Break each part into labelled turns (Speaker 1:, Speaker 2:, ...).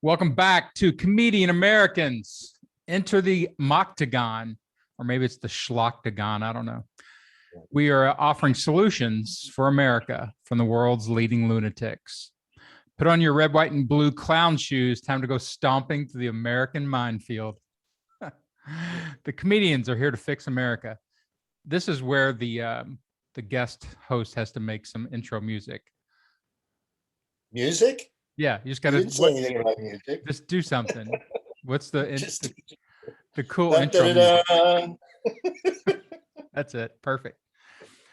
Speaker 1: Welcome back to Comedian Americans. Enter the Moctagon, or maybe it's the Schloctagon. I don't know. We are offering solutions for America from the world's leading lunatics. Put on your red, white, and blue clown shoes. Time to go stomping through the American minefield. The comedians are here to fix America. This is where the guest host has to make some intro music.
Speaker 2: Music?
Speaker 1: Yeah, you just got to.
Speaker 2: Didn't say anything about music.
Speaker 1: Just do something. What's the cool
Speaker 2: Dun,
Speaker 1: intro
Speaker 2: dun, dun,
Speaker 1: music?
Speaker 2: dun.
Speaker 1: That's it. Perfect.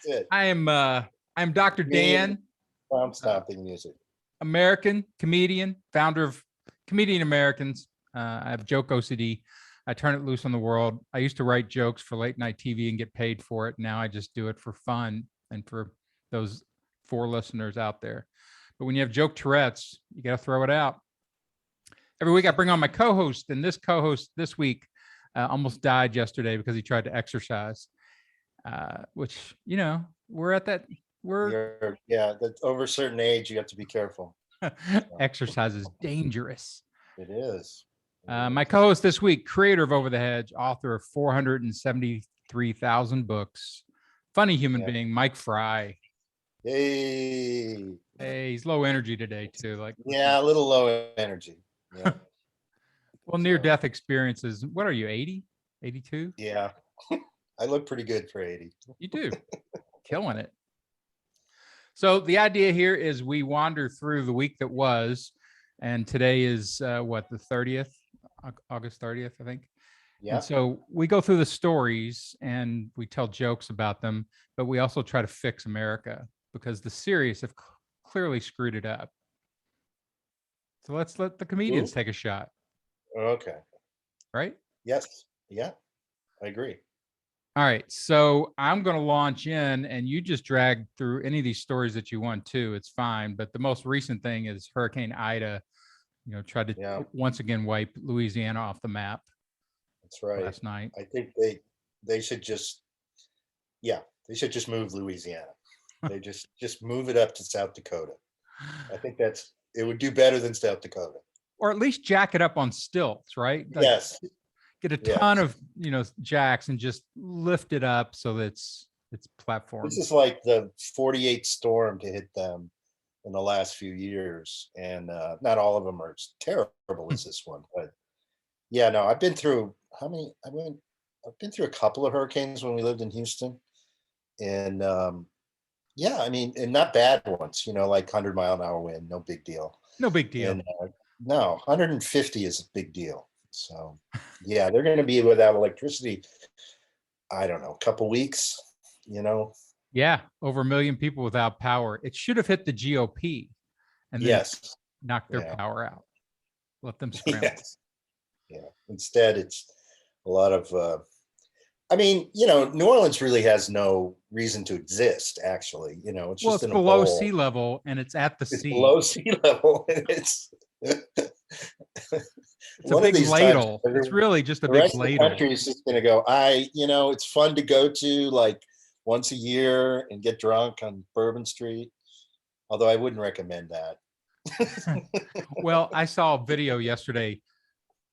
Speaker 2: That's it.
Speaker 1: I'm Dr. Dan,
Speaker 2: Clown stomping music.
Speaker 1: American comedian, founder of Comedian Americans. I have joke OCD. I turn it loose on the world. I used to write jokes for late night TV and get paid for it. Now I just do it for fun and for those 4 listeners out there. But when you have joke Tourette's, you got to throw it out. Every week I bring on my co-host, and this co-host this week almost died yesterday because he tried to exercise, which, you know, that's
Speaker 2: over a certain age, you have to be careful.
Speaker 1: Exercise is dangerous.
Speaker 2: It is.
Speaker 1: My co-host this week, creator of Over the Hedge, author of 473,000 books, funny human being, Mike Fry.
Speaker 2: Hey,
Speaker 1: he's low energy today too.
Speaker 2: A little low energy. Yeah.
Speaker 1: Well, near-death experiences. What are you, 80, 82?
Speaker 2: Yeah, I look pretty good for 80.
Speaker 1: You do. Killing it. So the idea here is we wander through the week that was, and today is the 30th, August 30th, I think.
Speaker 2: Yeah.
Speaker 1: And so we go through the stories and we tell jokes about them, but we also try to fix America because the serious have clearly screwed it up. So let's let the comedians take a shot.
Speaker 2: Okay.
Speaker 1: Right?
Speaker 2: Yes. Yeah, I agree.
Speaker 1: All right. So I'm going to launch in and you just drag through any of these stories that you want to. It's fine. But the most recent thing is Hurricane Ida, tried to once again wipe Louisiana off the map.
Speaker 2: That's right.
Speaker 1: Last night.
Speaker 2: I think they should just move Louisiana. They just move it up to South Dakota. I think it would do better than South Dakota.
Speaker 1: Or at least jack it up on stilts, right?
Speaker 2: Yes.
Speaker 1: Get a ton of, jacks and just lift it up so that it's platform.
Speaker 2: This is like the 48th storm to hit them in the last few years. And not all of them are as terrible as this one. But yeah, no, I've been through I've been through a couple of hurricanes when we lived in Houston. And and not bad ones, like 100-mile-an-hour wind, no big deal.
Speaker 1: No big deal.
Speaker 2: And, no, 150 is a big deal. So, yeah, they're going to be without electricity, I don't know, a couple weeks,
Speaker 1: Yeah, over 1 million people without power. It should have hit the GOP and then knocked their power out. Let them scramble.
Speaker 2: Yes. Yeah. Instead, it's a lot of New Orleans really has no reason to exist, actually. It's just
Speaker 1: it's below sea level and it's at the sea.
Speaker 2: Below sea level. And it's
Speaker 1: a big ladle. It's really just a big ladle.
Speaker 2: The country is just going to go, it's fun to go to like once a year and get drunk on Bourbon Street. Although I wouldn't recommend that.
Speaker 1: Well, I saw a video yesterday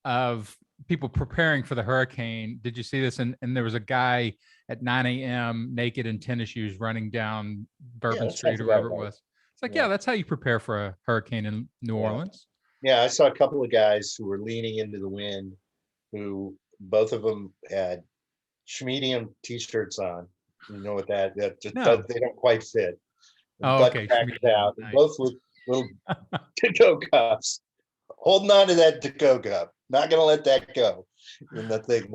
Speaker 1: of people preparing for the hurricane. Did you see this? And there was a guy at 9 a.m. naked in tennis shoes running down Bourbon Street or wherever it was. It's like, that's how you prepare for a hurricane in New Orleans.
Speaker 2: Yeah, I saw a couple of guys who were leaning into the wind, who both of them had schmedium t-shirts on. You know what that just they don't quite fit.
Speaker 1: Okay.
Speaker 2: Out, nice. Both with little to-go cups. Holding on to that to-go cup. Not going to let that go. And the thing,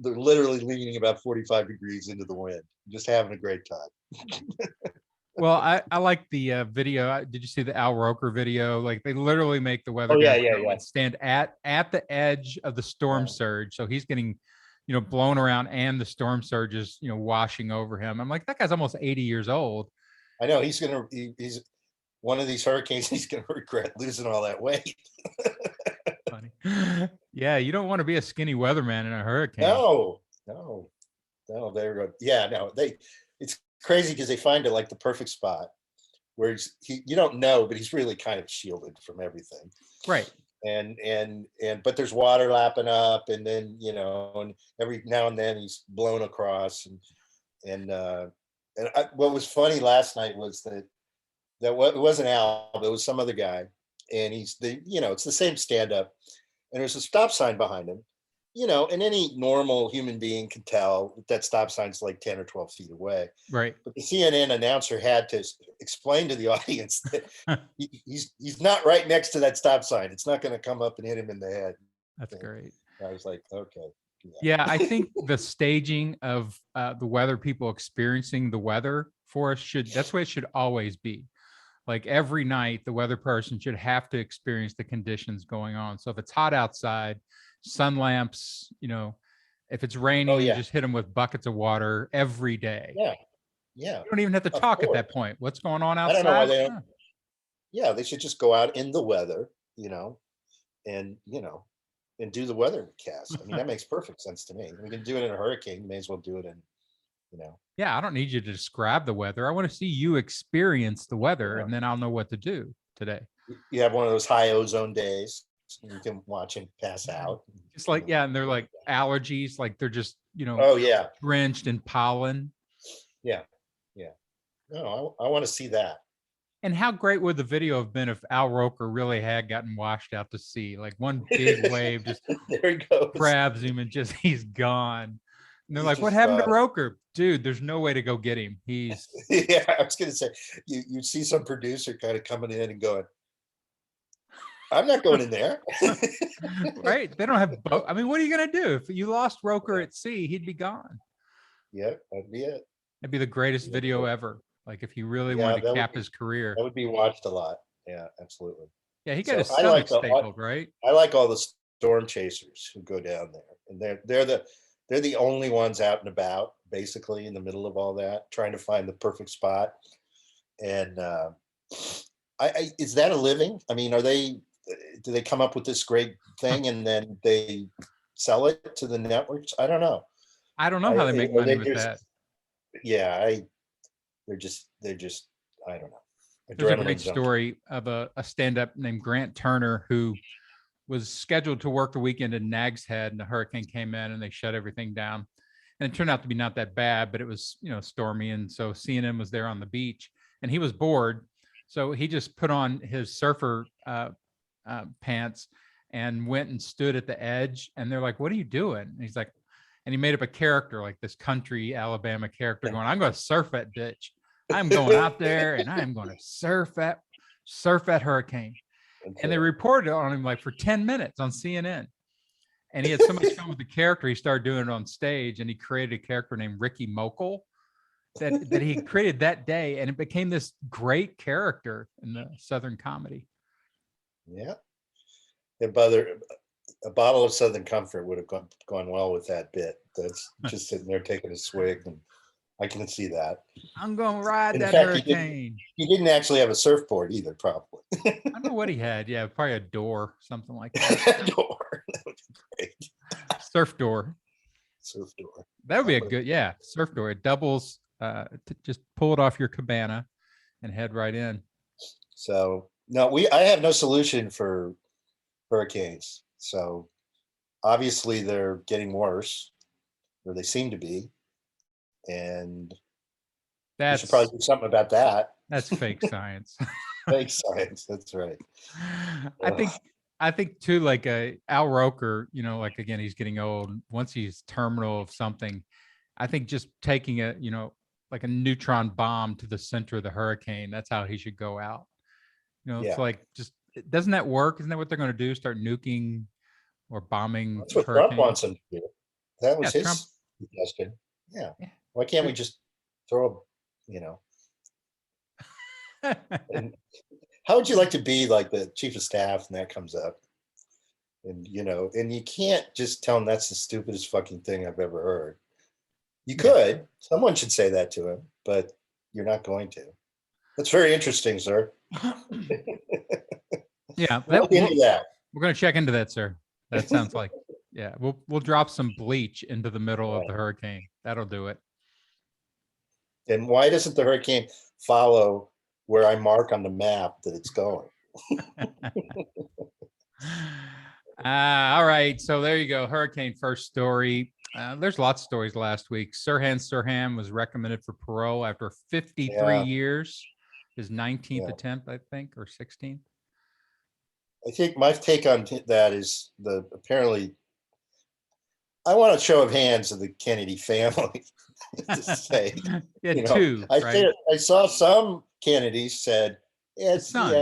Speaker 2: they're literally leaning about 45 degrees into the wind, just having a great time.
Speaker 1: Well, I like the video. Did you see the Al Roker video? Like they literally make the weather
Speaker 2: guy
Speaker 1: stand at the edge of the storm surge. So he's getting, blown around and the storm surge is, washing over him. I'm like, that guy's almost 80 years old.
Speaker 2: I know he's one of these hurricanes. He's going to regret losing all that weight.
Speaker 1: Funny. Yeah. You don't want to be a skinny weatherman in a hurricane.
Speaker 2: No. There we go. Yeah, no, it's crazy because they find it like the perfect spot where you don't know, but he's really kind of shielded from everything.
Speaker 1: Right.
Speaker 2: but there's water lapping up, and then, you know, and every now and then he's blown across, what was funny last night was it wasn't Al, but it was some other guy, and it's the same stand up, and there's a stop sign behind him, and any normal human being can tell that stop sign's like 10 or 12 feet away.
Speaker 1: Right.
Speaker 2: But the CNN announcer had to explain to the audience that he's not right next to that stop sign. It's not going to come up and hit him in the head.
Speaker 1: That's great.
Speaker 2: I was like, okay.
Speaker 1: Yeah, I think the staging of the weather, people experiencing the weather for us that's what it should always be. Like every night, the weather person should have to experience the conditions going on. So if it's hot outside, sun lamps, if it's raining, you just hit them with buckets of water every day.
Speaker 2: Yeah. Yeah.
Speaker 1: You don't even have to talk at that point. What's going on outside?
Speaker 2: I don't know why they don't. Yeah, they should just go out in the weather, and do the weather cast. I mean, that makes perfect sense to me. We can do it in a hurricane. You may as well do it in,
Speaker 1: Yeah, I don't need you to describe the weather. I want to see you experience the weather, and then I'll know what to do today.
Speaker 2: You have one of those high ozone days. You can watch him pass out.
Speaker 1: It's like, and they're like allergies, like they're just,
Speaker 2: oh yeah,
Speaker 1: drenched in pollen.
Speaker 2: Yeah. Yeah. No, I want to see that.
Speaker 1: And how great would the video have been if Al Roker really had gotten washed out to sea? Like one big wave just
Speaker 2: there he goes.
Speaker 1: Grabs him and just he's gone. And they're like, what happened to Roker? Dude, there's no way to go get him. He's
Speaker 2: yeah, I was gonna say you see some producer kind of coming in and going, I'm not going in there.
Speaker 1: Right. They don't have boat. I mean, what are you gonna do? If you lost Roker at sea, he'd be gone.
Speaker 2: Yeah, that'd be it.
Speaker 1: That'd be the greatest video ever. Like if he really wanted to cap his career.
Speaker 2: That would be watched a lot. Yeah, absolutely.
Speaker 1: Yeah, he got his stomach stapled, right?
Speaker 2: I like all the storm chasers who go down there, and they're the only ones out and about, basically in the middle of all that, trying to find the perfect spot. And is that a living? I mean, do they come up with this great thing and then they sell it to the networks? I don't know.
Speaker 1: I don't know how they make money with that.
Speaker 2: Yeah, they're just I don't know.
Speaker 1: There's a great story of a stand-up named Grant Turner who was scheduled to work the weekend in Nag's Head, and the hurricane came in and they shut everything down. And it turned out to be not that bad, but it was, stormy. And so CNN was there on the beach and he was bored. So he just put on his surfer pants and went and stood at the edge. And they're like, what are you doing? And he's like, and he made up a character, like this country Alabama character going, I'm going to surf that bitch. I'm going out there and I am going to surf that hurricane. Okay. And they reported on him like for 10 minutes on CNN. And he had so much fun with the character, he started doing it on stage, and he created a character named Ricky Mokel that he created that day. And it became this great character in the Southern comedy.
Speaker 2: Yeah. A bottle of Southern Comfort would have gone well with that bit. That's just sitting there taking a swig, and I can see that.
Speaker 1: I'm going to ride that hurricane.
Speaker 2: He didn't actually have a surfboard either, probably.
Speaker 1: I don't know what he had. Yeah, probably a door, something like that.
Speaker 2: Door. That would be great.
Speaker 1: Surf door.
Speaker 2: Surf door.
Speaker 1: That would be a good, surf door. It doubles, just pull it off your cabana and head right in.
Speaker 2: So, no, I have no solution for hurricanes. So, obviously, they're getting worse, or they seem to be. And we should probably do something about that.
Speaker 1: That's fake science.
Speaker 2: Fake science. That's right.
Speaker 1: I think too, like Al Roker, like again, he's getting old. Once he's terminal of something, I think just taking like a neutron bomb to the center of the hurricane, that's how he should go out. It's like, just, doesn't that work? Isn't that what they're going to do? Start nuking or bombing?
Speaker 2: That's what Trump wants them to do. That was his suggestion. Yeah. Why can't we just throw and how would you like to be like the chief of staff and that comes up? And and you can't just tell him that's the stupidest fucking thing I've ever heard. You could. Someone should say that to him, but you're not going to. That's very interesting, sir.
Speaker 1: Yeah.
Speaker 2: We're going
Speaker 1: to check into that, sir. That sounds like, we'll drop some bleach into the middle of the hurricane. That'll do it.
Speaker 2: And why doesn't the hurricane follow where I mark on the map that it's going?
Speaker 1: All right. So there you go. Hurricane first story. There's lots of stories last week. Sirhan was recommended for parole after 53
Speaker 2: Yeah,
Speaker 1: years, his 19th
Speaker 2: yeah.
Speaker 1: attempt, I think, or 16th.
Speaker 2: I think my take on that is apparently I want a show of hands of the Kennedy family to say,
Speaker 1: Yeah, two, right?
Speaker 2: I saw some Kennedys said, yeah,
Speaker 1: The son.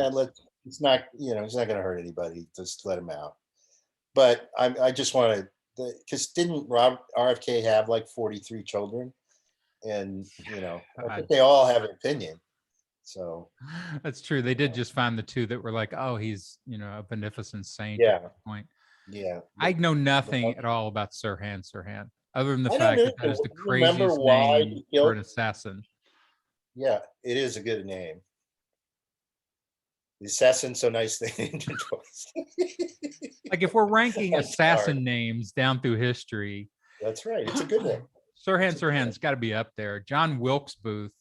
Speaker 2: it's not, he's not going to hurt anybody. Just let him out. But I just want to, because didn't RFK have like 43 children? And, I think they all have an opinion. So
Speaker 1: That's true. They did just find the two that were like, oh, he's, a beneficent saint at
Speaker 2: yeah,
Speaker 1: this point.
Speaker 2: yeah.
Speaker 1: I know
Speaker 2: The-
Speaker 1: nothing at all about Sirhan, other than the
Speaker 2: I don't
Speaker 1: fact
Speaker 2: know.
Speaker 1: that
Speaker 2: Do
Speaker 1: that is the
Speaker 2: you remember
Speaker 1: craziest
Speaker 2: why
Speaker 1: name
Speaker 2: he
Speaker 1: for
Speaker 2: killed?
Speaker 1: an assassin.
Speaker 2: Yeah, it is a good name. The assassin, so nice they named him twice.
Speaker 1: Like if we're ranking
Speaker 2: I'm
Speaker 1: assassin
Speaker 2: sorry.
Speaker 1: names down through history,
Speaker 2: That's right. It's a good one.
Speaker 1: Sirhan's got to be up there. John Wilkes Booth.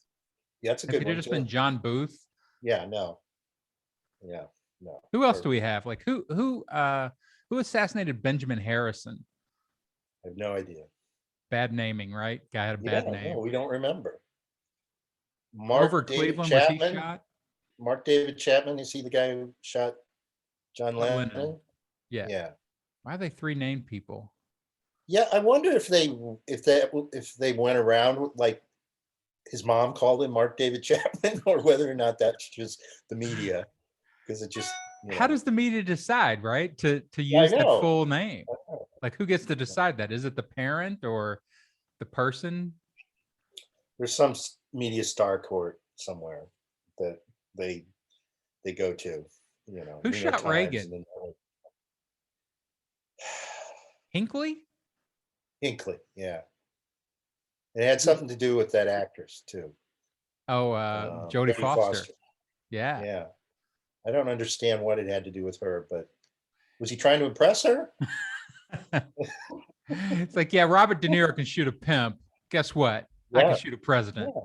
Speaker 2: Yeah, that's a
Speaker 1: If
Speaker 2: good
Speaker 1: it had
Speaker 2: one
Speaker 1: just
Speaker 2: too.
Speaker 1: been John Booth,
Speaker 2: Yeah, no. Yeah, no.
Speaker 1: who else do we have? Like who assassinated Benjamin Harrison?
Speaker 2: I have no idea.
Speaker 1: Bad naming, right? Guy had a
Speaker 2: Yeah,
Speaker 1: bad name.
Speaker 2: no, we don't remember.
Speaker 1: Over
Speaker 2: Mark David
Speaker 1: Cleveland, was he
Speaker 2: Chapman.
Speaker 1: shot?
Speaker 2: Mark David Chapman. Is he the guy who shot John
Speaker 1: Lennon.
Speaker 2: Lennon?
Speaker 1: Yeah.
Speaker 2: Yeah.
Speaker 1: Why are they three named people?
Speaker 2: Yeah, I wonder if they went around with, like, his mom called him Mark David Chapman, or whether or not that's just the media, because it just
Speaker 1: How does the media decide, right? To
Speaker 2: Yeah, I
Speaker 1: use that
Speaker 2: know.
Speaker 1: full name? Like who gets to decide that? Is it the parent or the person?
Speaker 2: There's some media star court somewhere that they go to,
Speaker 1: Who
Speaker 2: New York
Speaker 1: shot
Speaker 2: Times,
Speaker 1: Reagan?
Speaker 2: and then
Speaker 1: Hinckley?
Speaker 2: Hinckley, yeah. It had something to do with that actress too,
Speaker 1: Oh, Jodie
Speaker 2: Jodie
Speaker 1: Foster.
Speaker 2: Foster.
Speaker 1: Yeah.
Speaker 2: Yeah, I don't understand what it had to do with her, but was he trying to impress her?
Speaker 1: It's like, yeah, Robert De Niro can shoot a pimp. Guess what? I can
Speaker 2: Yeah,
Speaker 1: shoot a president.
Speaker 2: yeah.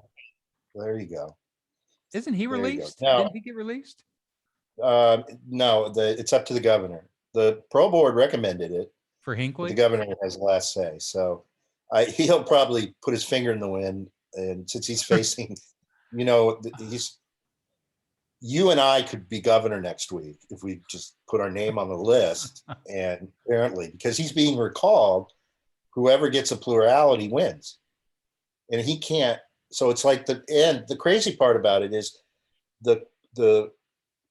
Speaker 2: There you go.
Speaker 1: Isn't he
Speaker 2: There you go.
Speaker 1: released?
Speaker 2: Now,
Speaker 1: Didn't he get released?
Speaker 2: no, it's up to the governor. The parole board recommended it,
Speaker 1: For
Speaker 2: but the
Speaker 1: Hinckley?
Speaker 2: governor has the last say. So he'll probably put his finger in the wind, and since he's facing, you and I could be governor next week if we just put our name on the list. And apparently, because he's being recalled, whoever gets a plurality wins. And he can't. So it's like the crazy part about it is the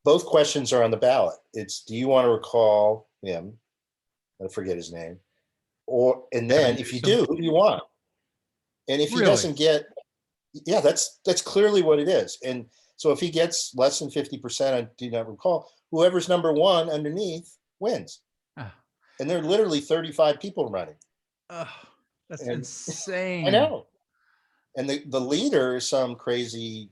Speaker 2: both questions are on the ballot. It's, do you want to recall him? I forget his name. And then if you do, who do you want? And if he doesn't get, yeah, that's clearly what it is. And so if he gets less than 50%, I do not recall, whoever's number one underneath wins. And there are literally 35 people running.
Speaker 1: That's insane.
Speaker 2: I know. And the leader is some crazy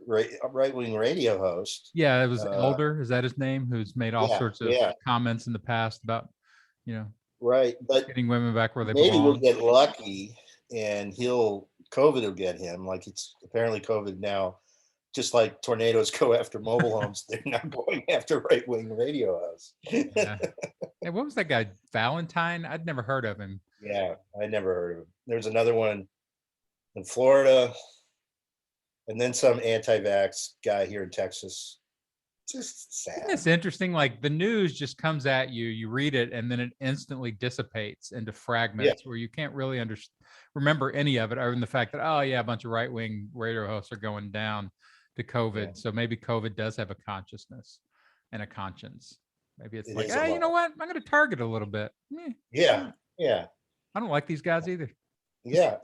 Speaker 2: right-wing radio host.
Speaker 1: Yeah, it was Elder. Is that his name? Who's made all sorts of comments in the past about,
Speaker 2: right, but
Speaker 1: getting women back where they
Speaker 2: maybe
Speaker 1: belong.
Speaker 2: we'll get lucky and COVID will get him. Like, it's apparently COVID now, just like tornadoes go after mobile homes, they're not going after right-wing radio hosts.
Speaker 1: Yeah. Hey, what was that guy? Valentine? I'd never heard of him.
Speaker 2: Yeah, I never heard of him. There's another one in Florida, and then some anti-vax guy here in Texas. Just sad.
Speaker 1: It's interesting. Like the news just comes at you, you read it, and then it instantly dissipates into fragments where you can't really remember any of it, other than the fact that, oh yeah, a bunch of right-wing radio hosts are going down to COVID. Yeah. So maybe COVID does have a consciousness and a conscience. Maybe it's like, hey, you know what? I'm going to target a little bit.
Speaker 2: Yeah.
Speaker 1: I don't like these guys either.
Speaker 2: Yeah.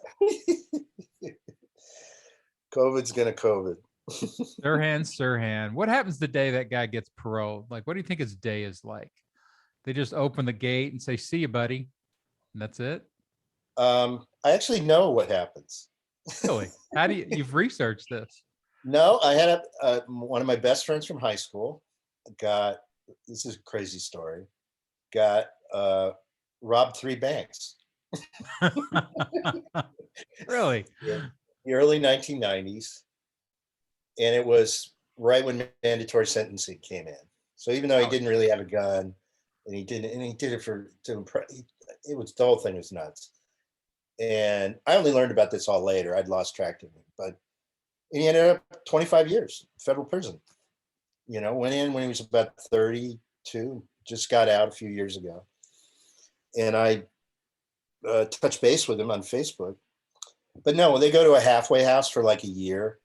Speaker 2: COVID's going to COVID.
Speaker 1: Sirhan. What happens the day that guy gets paroled? Like, what do you think his day is like? They just open the gate and say, see you, buddy. And that's it?
Speaker 2: I actually know what happens.
Speaker 1: Really? How do you've researched this?
Speaker 2: No, I had one of my best friends from high school this is a crazy story, robbed 3 banks.
Speaker 1: Really?
Speaker 2: Yeah. The early 1990s. And it was right when mandatory sentencing came in. So even though he
Speaker 1: Oh,
Speaker 2: didn't really have a gun, and he did it to impress, the whole thing was nuts. And I only learned about this all later. I'd lost track of it, but he ended up 25 years federal prison. Went in when he was about 32, just got out a few years ago. And I touched base with him on Facebook. But no, they go to a halfway house for like a year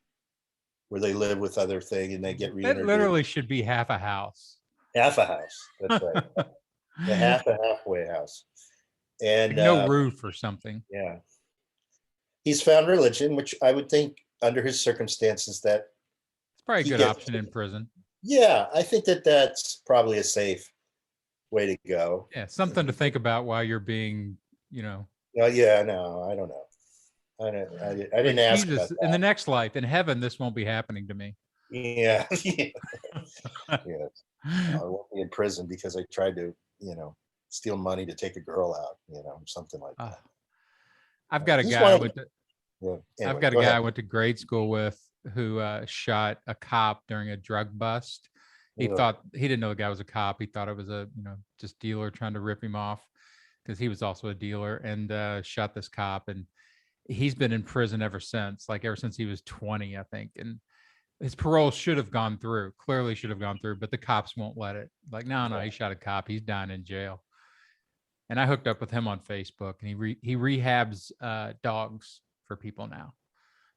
Speaker 2: where they live with other thing and they get
Speaker 1: that
Speaker 2: reintroduced.
Speaker 1: literally should be half a house.
Speaker 2: Half a house. That's right. The halfway house. And
Speaker 1: Like no roof or something.
Speaker 2: yeah, he's found religion, which I would think under his circumstances that
Speaker 1: It's probably a
Speaker 2: he
Speaker 1: good
Speaker 2: gets.
Speaker 1: option in prison.
Speaker 2: Yeah, I think that's probably a safe way to go.
Speaker 1: Yeah, something to think about while you're being,
Speaker 2: Well, yeah, no, I don't know. I didn't
Speaker 1: like,
Speaker 2: ask
Speaker 1: Jesus,
Speaker 2: about
Speaker 1: in the
Speaker 2: that.
Speaker 1: next life, in heaven, this won't be happening to me.
Speaker 2: Yeah, yeah. I won't be in prison because I tried to, steal money to take a girl out, something like that.
Speaker 1: I've got a
Speaker 2: He's
Speaker 1: guy
Speaker 2: one
Speaker 1: with
Speaker 2: yeah.
Speaker 1: I've
Speaker 2: Anyway,
Speaker 1: got a
Speaker 2: go
Speaker 1: guy I
Speaker 2: ahead.
Speaker 1: went to grade school with who shot a cop during a drug bust. He
Speaker 2: Ugh.
Speaker 1: didn't know the guy was a cop. He thought it was a just dealer trying to rip him off because he was also a dealer, and shot this cop. And he's been in prison ever since, like ever since he was 20, I think. And his parole should have gone through, clearly should have gone through, but the cops won't let it. Like, no, he shot a cop. He's dying in jail. And I hooked up with him on Facebook, and he rehabs dogs for people now.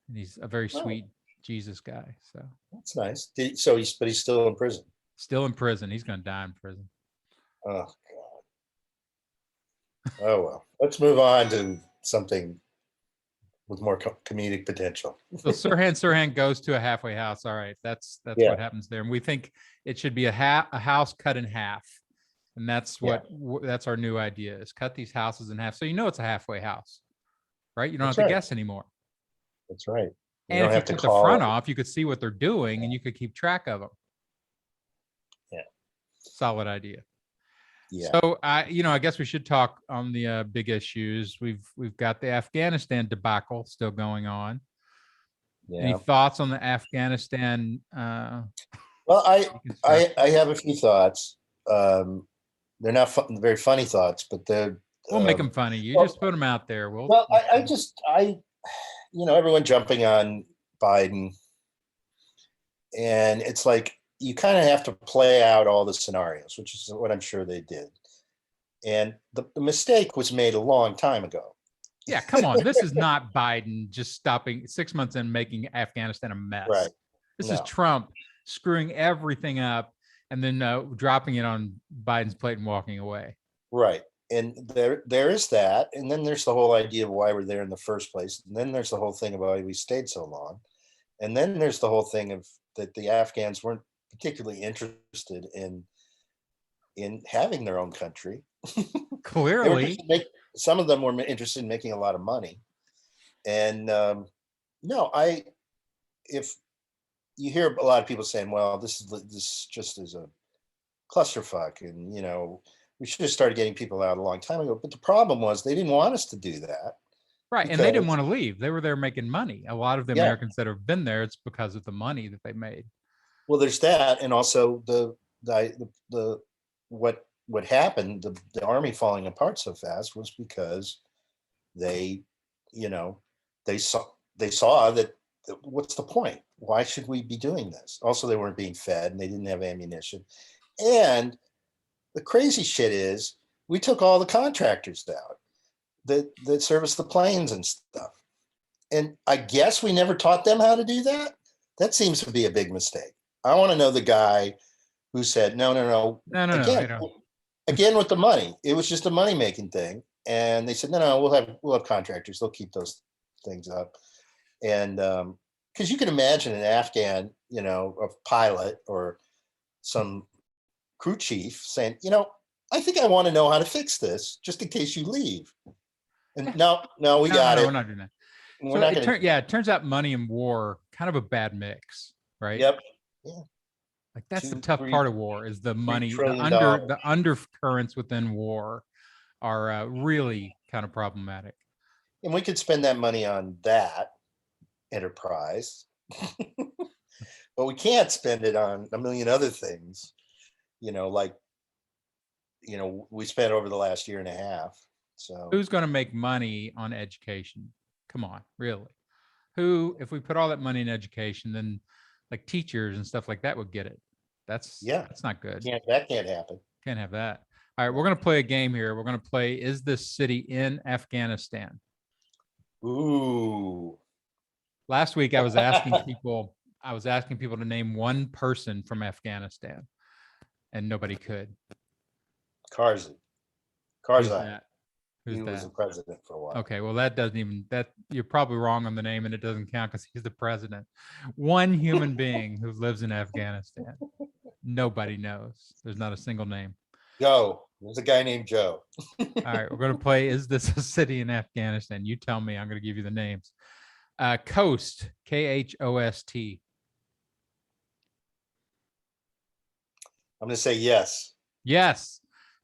Speaker 1: And he's a very
Speaker 2: Oh,
Speaker 1: sweet Jesus guy. So
Speaker 2: that's nice. But he's still in prison.
Speaker 1: still in prison. He's going to die in prison.
Speaker 2: Oh God. Oh well. Let's move on to something with more comedic potential.
Speaker 1: So Sirhan goes to a halfway house. All right, that's
Speaker 2: Yeah.
Speaker 1: what happens there. And we think it should be a house cut in half. And that's that's our new idea, is cut these houses in half. So it's a halfway house, right? You don't
Speaker 2: That's
Speaker 1: have to
Speaker 2: right.
Speaker 1: guess anymore.
Speaker 2: That's right.
Speaker 1: And if you cut the front off, you could see what they're doing and you could keep track of them.
Speaker 2: Yeah.
Speaker 1: Solid idea.
Speaker 2: Yeah.
Speaker 1: So I guess we should talk on the big issues. We've got the Afghanistan debacle still going on.
Speaker 2: Yeah.
Speaker 1: Any thoughts on the Afghanistan?
Speaker 2: Well, I have a few thoughts. They're not very funny thoughts, but they're.
Speaker 1: We'll make them funny. You just put them out there.
Speaker 2: Everyone jumping on Biden, and it's like you kind of have to play out all the scenarios, which is what I'm sure they did. And the mistake was made a long time ago.
Speaker 1: Yeah, come on. This is not Biden just stopping 6 months and making Afghanistan a mess.
Speaker 2: Right.
Speaker 1: This is Trump screwing everything up and then dropping it on Biden's plate and walking away.
Speaker 2: Right. And there is that. And then there's the whole idea of why we're there in the first place. And then there's the whole thing about why we stayed so long. And then there's the whole thing of that the Afghans weren't particularly interested in having their own country.
Speaker 1: Clearly.
Speaker 2: Some of them were interested in making a lot of money. And if you hear a lot of people saying, well, this just is a clusterfuck, and we should have started getting people out a long time ago. But the problem was they didn't want us to do that.
Speaker 1: Right. And they didn't want to leave. They were there making money. A lot of the Americans that have been there, it's because of the money that they made.
Speaker 2: Well, there's that. And also what happened, the army falling apart so fast was because they saw that what's the point? Why should we be doing this? Also, they weren't being fed and they didn't have ammunition. And the crazy shit is we took all the contractors out that service the planes and stuff. And I guess we never taught them how to do that. That seems to be a big mistake. I want to know the guy who said, no. Again, with the money, it was just a money-making thing. And they said, no, we'll have contractors. They'll keep those things up. And because you can imagine an Afghan, a pilot or some crew chief saying, I think I want to know how to fix this just in case you leave. And no, we got it.
Speaker 1: We're not doing that. It turns out money and war kind of a bad mix, right?
Speaker 2: Yep. Yeah.
Speaker 1: Like that's the tough part of war is the money, the undercurrents within war are really kind of problematic.
Speaker 2: And we could spend that money on that enterprise, but we can't spend it on a million other things. like, we spent over the last year and a half. So
Speaker 1: Who's going to make money on education? Come on, really? Who, if we put all that money in education, then like teachers and stuff like that would get it. That's not good.
Speaker 2: that can't happen.
Speaker 1: Can't have that. All right, we're going to play a game here. We're going to play, is this city in Afghanistan?
Speaker 2: Ooh.
Speaker 1: Last week I was asking people to name one person from Afghanistan, and nobody could.
Speaker 2: Karzai.
Speaker 1: Who's that?
Speaker 2: He was the president for a while.
Speaker 1: Okay, well, you're probably wrong on the name, and it doesn't count because he's the president. One human being who lives in Afghanistan. Nobody knows. There's not a single name.
Speaker 2: Joe. There's a guy named Joe.
Speaker 1: All right, we're going to play, is this a city in Afghanistan? You tell me. I'm going to give you the names. Khost, Khost.
Speaker 2: I'm going to say yes.
Speaker 1: Yes.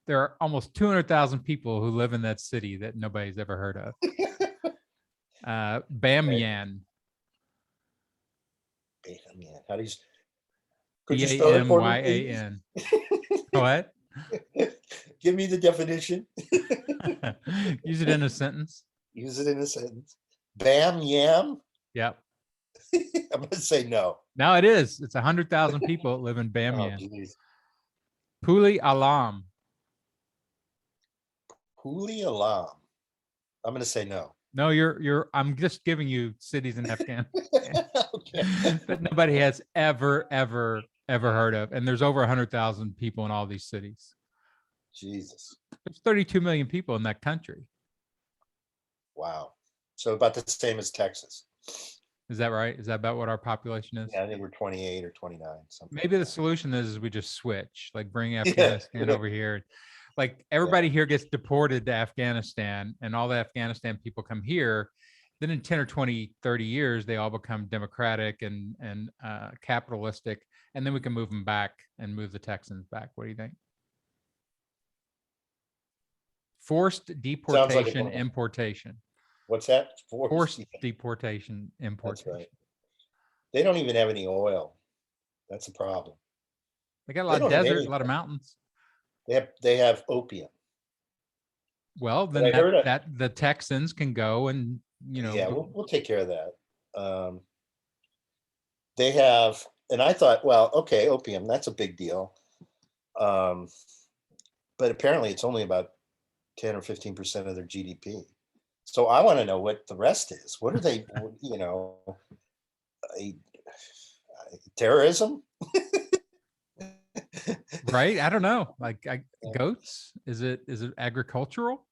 Speaker 1: There are almost 200,000 people who live in that city that nobody's ever heard of. Bamyan.
Speaker 2: Bamyan. How do you? Could you spell it for me,
Speaker 1: Bamyan. What?
Speaker 2: Give me the definition.
Speaker 1: Use it in a sentence.
Speaker 2: Use it in a sentence. Bam yam.
Speaker 1: Yep.
Speaker 2: I'm going to say no.
Speaker 1: No, it is. It's 100,000 people that live in Bamyan.
Speaker 2: Oh,
Speaker 1: Puli Alam.
Speaker 2: Puli Alam. I'm going to say no.
Speaker 1: No, I'm just giving you cities in Afghanistan
Speaker 2: Okay.
Speaker 1: that nobody has ever heard of. And there's over 100,000 people in all these cities.
Speaker 2: Jesus.
Speaker 1: There's 32 million people in that country.
Speaker 2: Wow. So about the same as Texas.
Speaker 1: Is that right? Is that about what our population is?
Speaker 2: Yeah, I think we're 28 or 29. Something.
Speaker 1: Maybe the solution is we just switch, like bring Afghanistan over here. Like everybody here gets deported to Afghanistan, and all the Afghanistan people come here. Then in 10 or 20, 30 years, they all become democratic and capitalistic. And then we can move them back and move the Texans back. What do you think? Forced deportation, importation.
Speaker 2: What's that?
Speaker 1: Forced deportation, importation.
Speaker 2: That's right. They don't even have any oil. That's a problem.
Speaker 1: They got a lot of desert, a lot of mountains.
Speaker 2: They have opium.
Speaker 1: Well, then that the Texans can go and,
Speaker 2: Yeah, we'll take care of that. They have, and I thought, well, okay, opium, that's a big deal. But apparently it's only about 10 or 15% of their GDP. So I want to know what the rest is. What are they, terrorism?
Speaker 1: Right? I don't know. Like goats? Is it agricultural?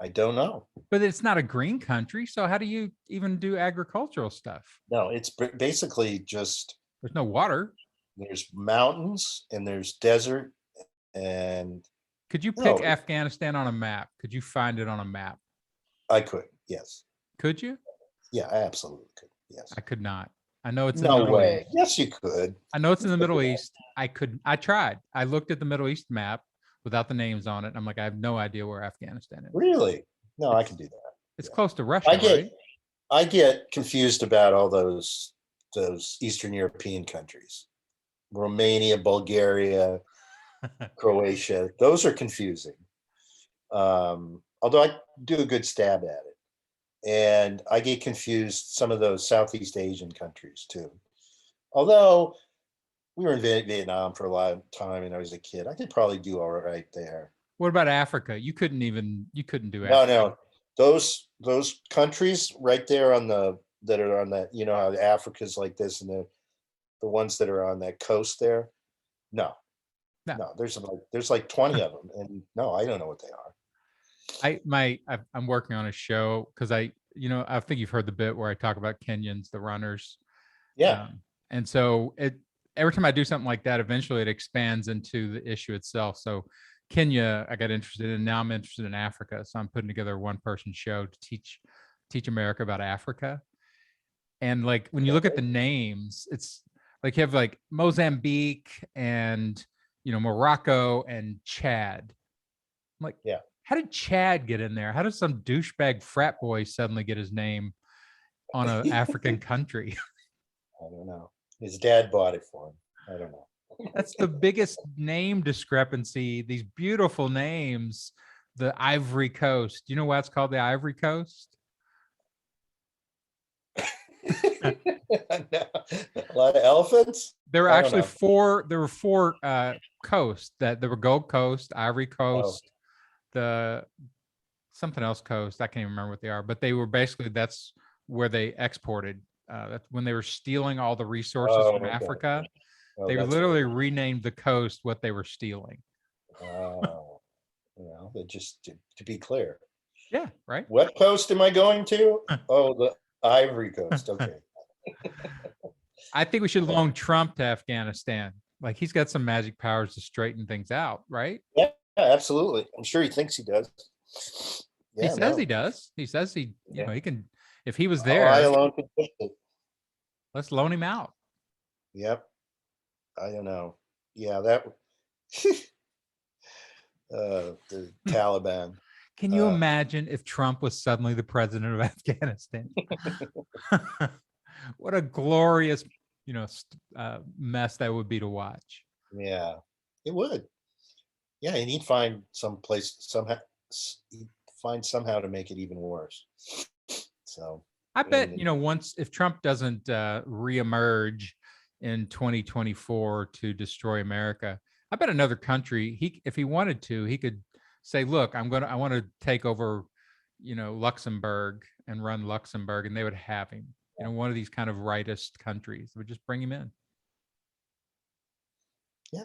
Speaker 2: I don't know.
Speaker 1: But it's not a green country. So how do you even do agricultural stuff?
Speaker 2: No, it's basically just.
Speaker 1: There's no water.
Speaker 2: There's mountains and there's desert. And
Speaker 1: could you pick Afghanistan on a map? Could you find it on a map?
Speaker 2: I could, yes.
Speaker 1: Could you?
Speaker 2: Yeah, I absolutely could. Yes.
Speaker 1: I could not. I know it's
Speaker 2: no way. Yes, you could.
Speaker 1: I know it's in the Middle East. I tried. I looked at the Middle East map without the names on it. I'm like, I have no idea where Afghanistan is.
Speaker 2: Really? No, I can do that.
Speaker 1: It's close to Russia.
Speaker 2: I get confused about all those Eastern European countries. Romania, Bulgaria, Croatia. Those are confusing. Although I do a good stab at it. And I get confused some of those Southeast Asian countries too. Although we were in Vietnam for a lot of time and I was a kid, I could probably do all right there.
Speaker 1: What about Africa? You couldn't do
Speaker 2: Africa.
Speaker 1: No.
Speaker 2: Those countries right there that are on that, how Africa's like this and the ones that are on that coast there. No, there's like 20 of them. And no, I don't know what they are.
Speaker 1: I'm working on a show because I think you've heard the bit where I talk about Kenyans, the runners.
Speaker 2: Yeah.
Speaker 1: And so every time I do something like that, eventually it expands into the issue itself. So Kenya, I got interested in. Now I'm interested in Africa. So I'm putting together a one-person show to teach America about Africa. And like when you look at the names, it's like you have like Mozambique and Morocco and Chad. I'm like,
Speaker 2: yeah.
Speaker 1: How did Chad get in there? How did some douchebag frat boy suddenly get his name on an African country?
Speaker 2: I don't know. His dad bought it for him. I don't know.
Speaker 1: That's the biggest name discrepancy. These beautiful names, the Ivory Coast. Do you know why it's called the Ivory Coast?
Speaker 2: A lot of elephants.
Speaker 1: There were
Speaker 2: I don't
Speaker 1: actually
Speaker 2: know.
Speaker 1: four. There were four coasts that there were Gold Coast, Ivory
Speaker 2: Oh,
Speaker 1: Coast, the something else coast. I can't even remember what they are, but they were basically that's where they exported. That's when they were stealing all the resources
Speaker 2: oh,
Speaker 1: from
Speaker 2: okay.
Speaker 1: Africa.
Speaker 2: Oh,
Speaker 1: They
Speaker 2: that's what
Speaker 1: literally
Speaker 2: it is.
Speaker 1: renamed the coast what they were stealing.
Speaker 2: Oh, well, just to be clear,
Speaker 1: Yeah, right.
Speaker 2: what coast am I going to? Oh, the Ivory Coast. Okay.
Speaker 1: I think we should
Speaker 2: Uh,
Speaker 1: loan Trump to Afghanistan. Like he's got some magic powers to straighten things out, right?
Speaker 2: Yeah, absolutely. I'm sure he thinks he does.
Speaker 1: He
Speaker 2: Yeah,
Speaker 1: says he
Speaker 2: no.
Speaker 1: does. He says
Speaker 2: Yeah.
Speaker 1: he can, if he was
Speaker 2: Oh, I
Speaker 1: there,
Speaker 2: alone could fix it.
Speaker 1: let's loan him out.
Speaker 2: Yep. I don't know. Yeah, that the Taliban.
Speaker 1: Can you
Speaker 2: Uh,
Speaker 1: imagine if Trump was suddenly the president of Afghanistan? What a glorious, mess that would be to watch.
Speaker 2: yeah, it would. Yeah, and he'd find some place somehow. He'd find somehow to make it even worse. So,
Speaker 1: I bet,
Speaker 2: and
Speaker 1: once if Trump doesn't reemerge in 2024 to destroy America, I bet another country, if he wanted to, he could say, look, I want to take over, Luxembourg and run Luxembourg, and they would have him. One of these kind of rightist countries would just bring him in.
Speaker 2: yeah,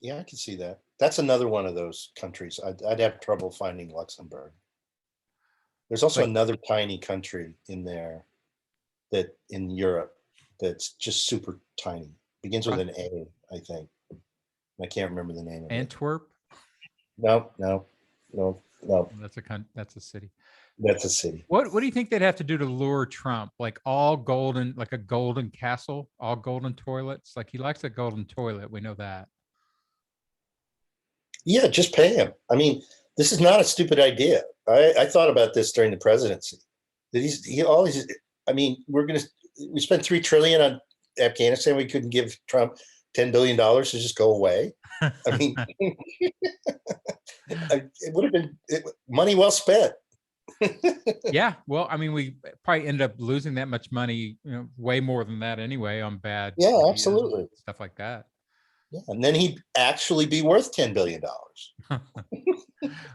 Speaker 2: yeah, I can see that. That's another one of those countries. I'd have trouble finding Luxembourg. There's also
Speaker 1: Like
Speaker 2: another tiny country in there that in Europe that's just super tiny. Begins with an A, I think. I can't remember the name of it.
Speaker 1: Antwerp.
Speaker 2: No, no, no, no.
Speaker 1: That's a city.
Speaker 2: That's a city.
Speaker 1: What do you think they'd have to do to lure Trump? Like all golden, like a golden castle, all golden toilets. Like he likes a golden toilet. We know that.
Speaker 2: Yeah, just pay him. I mean, this is not a stupid idea. I thought about this during the presidency. That he always. I mean, we spent $3 trillion on Afghanistan. We couldn't give Trump $10 billion to just go away. I mean, it would have been money well spent.
Speaker 1: Yeah, well, I mean, we probably end up losing that much money, way more than that anyway on bad
Speaker 2: Yeah, absolutely.
Speaker 1: stuff like that.
Speaker 2: Yeah, and then he'd actually be worth $10 billion.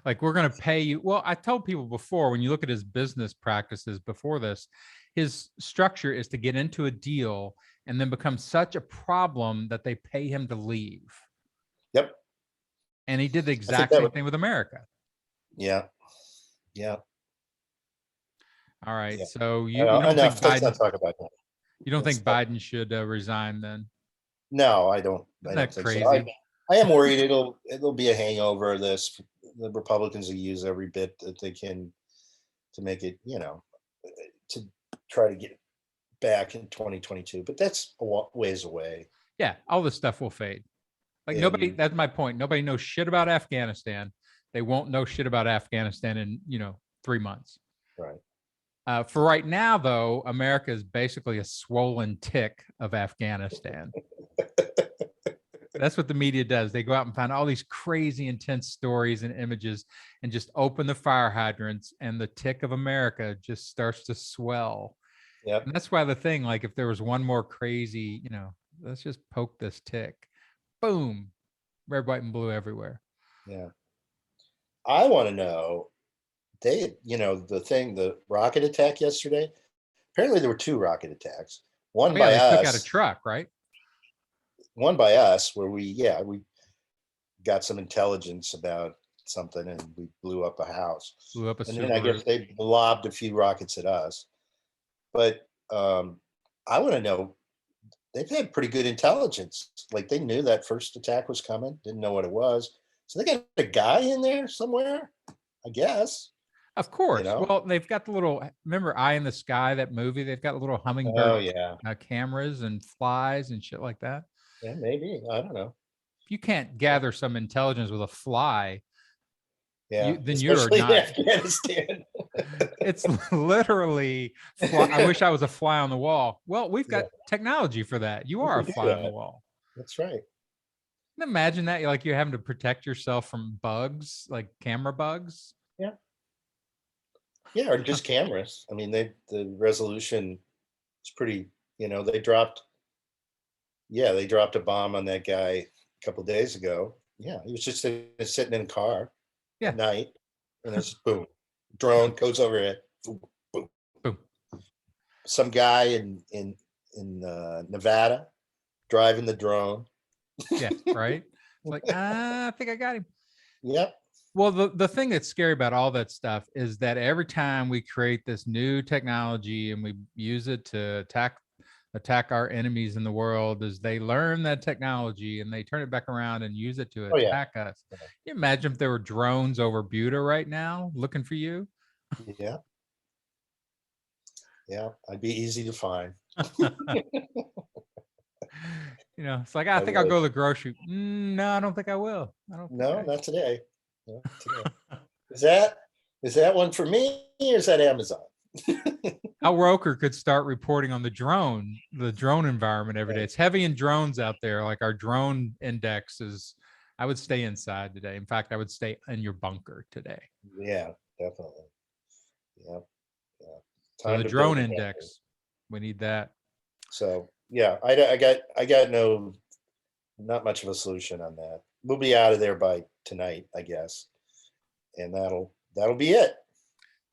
Speaker 1: Like we're going to pay you. Well, I told people before, when you look at his business practices before this, his structure is to get into a deal and then become such a problem that they pay him to leave.
Speaker 2: Yep.
Speaker 1: And he did the exact same thing with America.
Speaker 2: Yeah. Yeah.
Speaker 1: All right.
Speaker 2: Yeah.
Speaker 1: So you
Speaker 2: don't
Speaker 1: think
Speaker 2: let's
Speaker 1: Biden,
Speaker 2: not talk about that.
Speaker 1: you don't think Biden should resign then?
Speaker 2: No, I don't.
Speaker 1: Isn't
Speaker 2: I
Speaker 1: that
Speaker 2: don't think
Speaker 1: crazy?
Speaker 2: so. I am worried it'll be a hangover of this. The Republicans will use every bit that they can to make it, to try to get it back in 2022. But that's a ways away.
Speaker 1: Yeah, all this stuff will fade. Like nobody, that's my point. Nobody knows shit about Afghanistan. They won't know shit about Afghanistan in, 3 months.
Speaker 2: Right.
Speaker 1: For right now, though, America is basically a swollen tick of Afghanistan. That's what the media does. They go out and find all these crazy, intense stories and images and just open the fire hydrants, and the tick of America just starts to swell.
Speaker 2: Yeah.
Speaker 1: And that's why the thing, like if there was one more crazy, let's just poke this tick. Boom. Red, white, and blue everywhere.
Speaker 2: Yeah. I want to know, the rocket attack yesterday. Apparently there were 2 rocket attacks. One by
Speaker 1: they
Speaker 2: us.
Speaker 1: took out a truck, right?
Speaker 2: One by us where we got some intelligence about something and we blew up a house.
Speaker 1: Blew up a
Speaker 2: and then I guess
Speaker 1: Subaru.
Speaker 2: they lobbed a few rockets at us. But I want to know, they've had pretty good intelligence. Like they knew that first attack was coming, didn't know what it was. So they got a guy in there somewhere, I guess.
Speaker 1: Of course. Well, they've got the little, remember Eye in the Sky, that movie? They've got little hummingbird cameras and flies and shit like that.
Speaker 2: Yeah, maybe. I don't know.
Speaker 1: If you can't gather some intelligence with a fly,
Speaker 2: then
Speaker 1: you're not.
Speaker 2: Afghanistan.
Speaker 1: It's literally, I wish I was a fly on the wall. Well, we've got technology for that. You are a fly on the wall.
Speaker 2: That's right.
Speaker 1: Imagine that, like you're having to protect yourself from bugs, like camera bugs.
Speaker 2: Yeah. Yeah, or just cameras. I mean, the resolution is pretty, they dropped a bomb on that guy a couple days ago. Yeah, he was just sitting in a car
Speaker 1: Yeah.
Speaker 2: at night, and it's boom, drone goes overhead. Boom, boom.
Speaker 1: Boom.
Speaker 2: Some guy in Nevada driving the drone.
Speaker 1: Yeah, right. It's like, I think I got him.
Speaker 2: Yep.
Speaker 1: Well, the thing that's scary about all that stuff is that every time we create this new technology and we use it to attack our enemies in the world, is they learn that technology and they turn it back around and use it to
Speaker 2: Oh yeah.
Speaker 1: attack us. Can you imagine if there were drones over Buda right now looking for you?
Speaker 2: Yeah. Yeah, I'd be easy to find.
Speaker 1: It's like, I think I'll
Speaker 2: would.
Speaker 1: go to the grocery. No, I don't think I will. I don't think
Speaker 2: No,
Speaker 1: I.
Speaker 2: not today. No, today. Is that one for me or is that Amazon?
Speaker 1: Al Roker could start reporting on the drone environment every day. It's heavy in drones out there. Like our drone index is, I would stay inside today. In fact, I would stay in your bunker today.
Speaker 2: Yeah, definitely. Yeah. Yeah.
Speaker 1: So
Speaker 2: Time
Speaker 1: the
Speaker 2: to
Speaker 1: drone
Speaker 2: build a bunker.
Speaker 1: index, we need that.
Speaker 2: So yeah, I got not much of a solution on that. We'll be out of there by tonight, I guess. And that'll be it.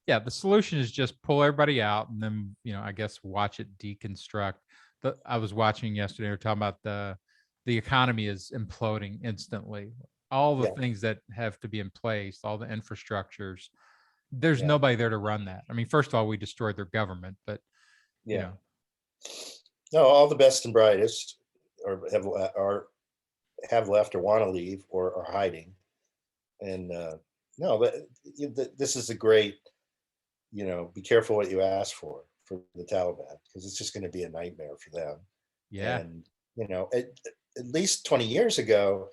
Speaker 1: Yeah, the solution is just pull everybody out and then, I guess watch it deconstruct. I was watching yesterday, we were talking about the economy is imploding instantly. All the things that have to be in place, all the infrastructures, there's nobody there to run that. I mean, first of all, we destroyed their government, but
Speaker 2: No, all the best and brightest have left or want to leave or are hiding. And no, but this is a great, be careful what you ask for the Taliban, because it's just going to be a nightmare for them.
Speaker 1: Yeah.
Speaker 2: And at least 20 years ago,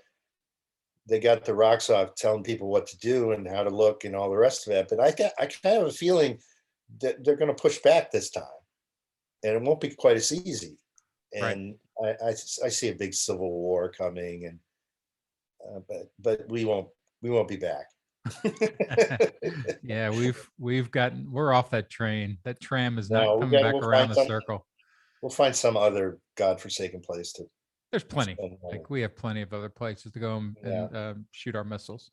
Speaker 2: they got the rocks off telling people what to do and how to look and all the rest of it. But I kind of have a feeling that they're going to push back this time, and it won't be quite as easy. And I see a big civil war coming, and but we won't be back.
Speaker 1: Yeah, we're off that train. That tram is not
Speaker 2: No,
Speaker 1: coming back around the circle.
Speaker 2: We'll find some other godforsaken place to.
Speaker 1: There's plenty. Like we have plenty of other places to go and shoot our missiles.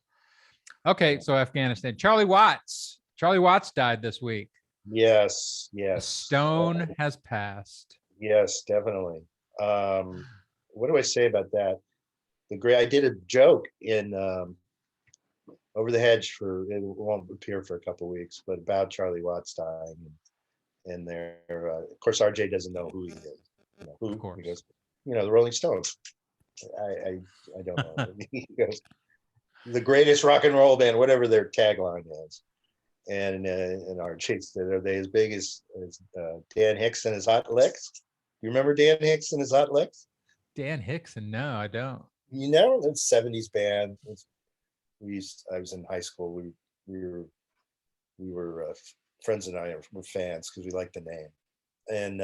Speaker 1: Okay, so Afghanistan. Charlie Watts died this week.
Speaker 2: Yes.
Speaker 1: The stone has passed.
Speaker 2: Yes, definitely. What do I say about that? I did a joke in Over the Hedge it won't appear for a couple of weeks, but about Charlie Watts dying, and there, of course, RJ doesn't know who he is. Who?
Speaker 1: Of course.
Speaker 2: He goes, the Rolling Stones. I don't know. He goes, the greatest rock and roll band, whatever their tagline is. And RJ said, are they as big as Dan Hicks and his Hot Licks? You remember Dan Hicks and his Hot Licks?
Speaker 1: Dan Hickson? No, I don't.
Speaker 2: It's 70s band. I was in high school. We were friends and I were fans because we liked the name. And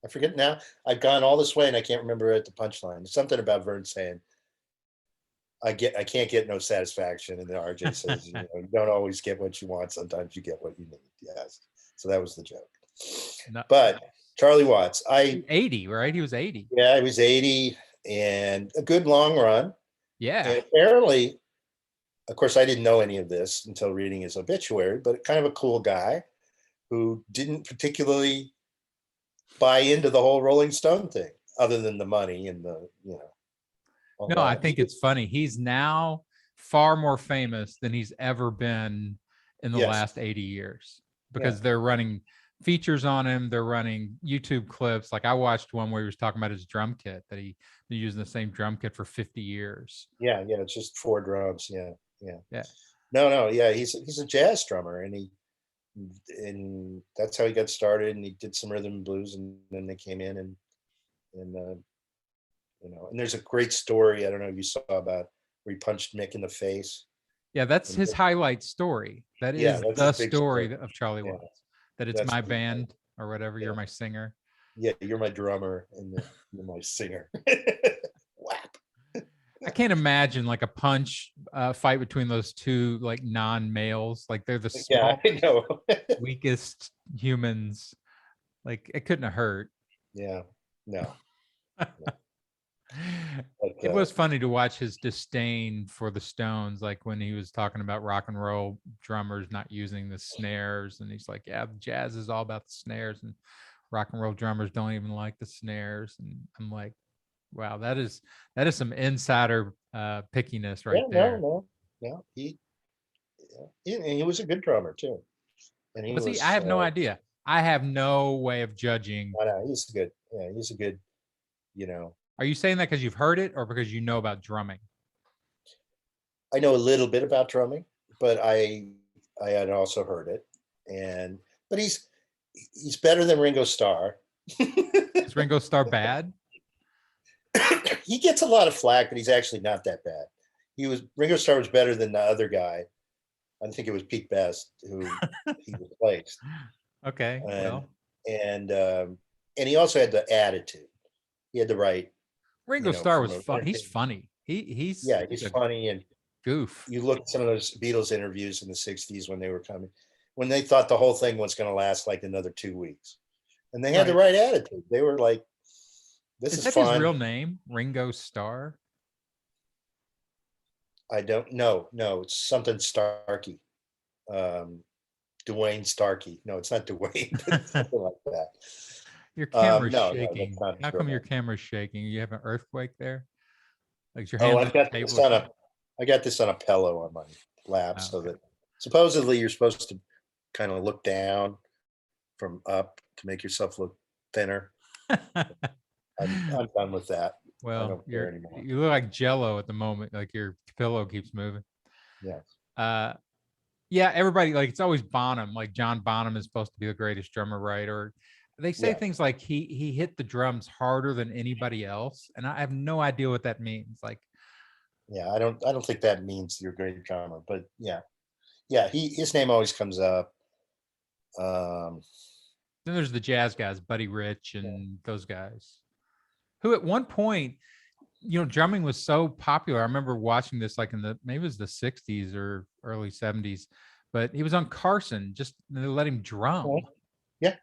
Speaker 2: I forget now. I've gone all this way and I can't remember at the punchline. Something about Vern saying, I can't get no satisfaction. And then RJ says, you don't always get what you want. Sometimes you get what you need. Yes. So that was the joke. But Charlie Watts,
Speaker 1: 80, right? He was 80.
Speaker 2: Yeah, he was 80 and a good long run.
Speaker 1: Yeah.
Speaker 2: And apparently, of course, I didn't know any of this until reading his obituary, but kind of a cool guy who didn't particularly buy into the whole Rolling Stone thing, other than the money and the.
Speaker 1: No, I think it's funny. He's now far more famous than he's ever been in the last 80 years because they're running features on him. They're running YouTube clips. Like I watched one where he was talking about his drum kit, that he's been using the same drum kit for 50 years.
Speaker 2: Yeah. It's just 4 drums. Yeah. No. Yeah. He's a jazz drummer, and that's how he got started. And he did some rhythm and blues, and then they came in and and there's a great story. I don't know if you saw about where he punched Mick in the face.
Speaker 1: Yeah, that's his highlight story. That is the story of Charlie Watts. That it's my band or whatever. You're my singer.
Speaker 2: Yeah, you're my drummer and you're my singer. Whap.
Speaker 1: I can't imagine like a punch fight between those two like non-males. Like they're the
Speaker 2: Yeah,
Speaker 1: small,
Speaker 2: I know.
Speaker 1: weakest humans. Like it couldn't have hurt.
Speaker 2: Yeah, no.
Speaker 1: It was funny to watch his disdain for the Stones, like when he was talking about rock and roll drummers not using the snares, and he's like, "Yeah, jazz is all about the snares, and rock and roll drummers don't even like the snares." And I'm like, "Wow, that is some insider pickiness right
Speaker 2: Yeah,
Speaker 1: there."
Speaker 2: no. And he was a good drummer too. And he
Speaker 1: Was he? I
Speaker 2: was,
Speaker 1: have no idea. I have no way of judging.
Speaker 2: I know, he's good. Yeah, he's a good, you know,
Speaker 1: Are you saying that because you've heard it, or because you know about drumming?
Speaker 2: I know a little bit about drumming, but I had also heard it. But he's better than Ringo Starr.
Speaker 1: Is Ringo Starr bad?
Speaker 2: He gets a lot of flack, but he's actually not that bad. Ringo Starr was better than the other guy. I think it was Pete Best who he replaced.
Speaker 1: Okay,
Speaker 2: And
Speaker 1: well,
Speaker 2: and and he also had the attitude. He had the right,
Speaker 1: Ringo Starr
Speaker 2: from
Speaker 1: was
Speaker 2: a
Speaker 1: fun. He's funny. He's
Speaker 2: yeah, he's
Speaker 1: a
Speaker 2: funny. And
Speaker 1: goof.
Speaker 2: you look at some of those Beatles interviews in the 60s when they were coming, when they thought the whole thing was going to last like another 2 weeks. And they had the right attitude. They were like, this is
Speaker 1: that
Speaker 2: fun.
Speaker 1: his real name? Ringo Starr?
Speaker 2: I don't know. No, it's something Starkey. Dwayne Starkey. No, it's not Dwayne, but something like that.
Speaker 1: Your camera's
Speaker 2: No,
Speaker 1: shaking.
Speaker 2: that's not
Speaker 1: How
Speaker 2: his real
Speaker 1: come your
Speaker 2: name.
Speaker 1: camera's shaking? You have an earthquake there? Like your
Speaker 2: Oh,
Speaker 1: hands on the table?
Speaker 2: I got this on a pillow on my lap,
Speaker 1: Oh,
Speaker 2: so
Speaker 1: okay.
Speaker 2: that supposedly you're supposed to kind of look down from up to make yourself look thinner. I'm done with that. I
Speaker 1: Well,
Speaker 2: don't care anymore.
Speaker 1: you look like Jello at the moment. Like your pillow keeps moving.
Speaker 2: Yes.
Speaker 1: Yeah, everybody, like, it's always Bonham. Like John Bonham is supposed to be the greatest drummer, right? Or they say
Speaker 2: Yeah.
Speaker 1: things like he hit the drums harder than anybody else, and I have no idea what that means. Like,
Speaker 2: Yeah. I don't think that means you're a great drummer, but yeah. Yeah. His name always comes up. Um,
Speaker 1: then there's the jazz guys, Buddy Rich and those guys, who at one point, drumming was so popular. I remember watching this like in maybe it was the 60s or early 70s, but he was on Carson, just they let him drum.
Speaker 2: yeah.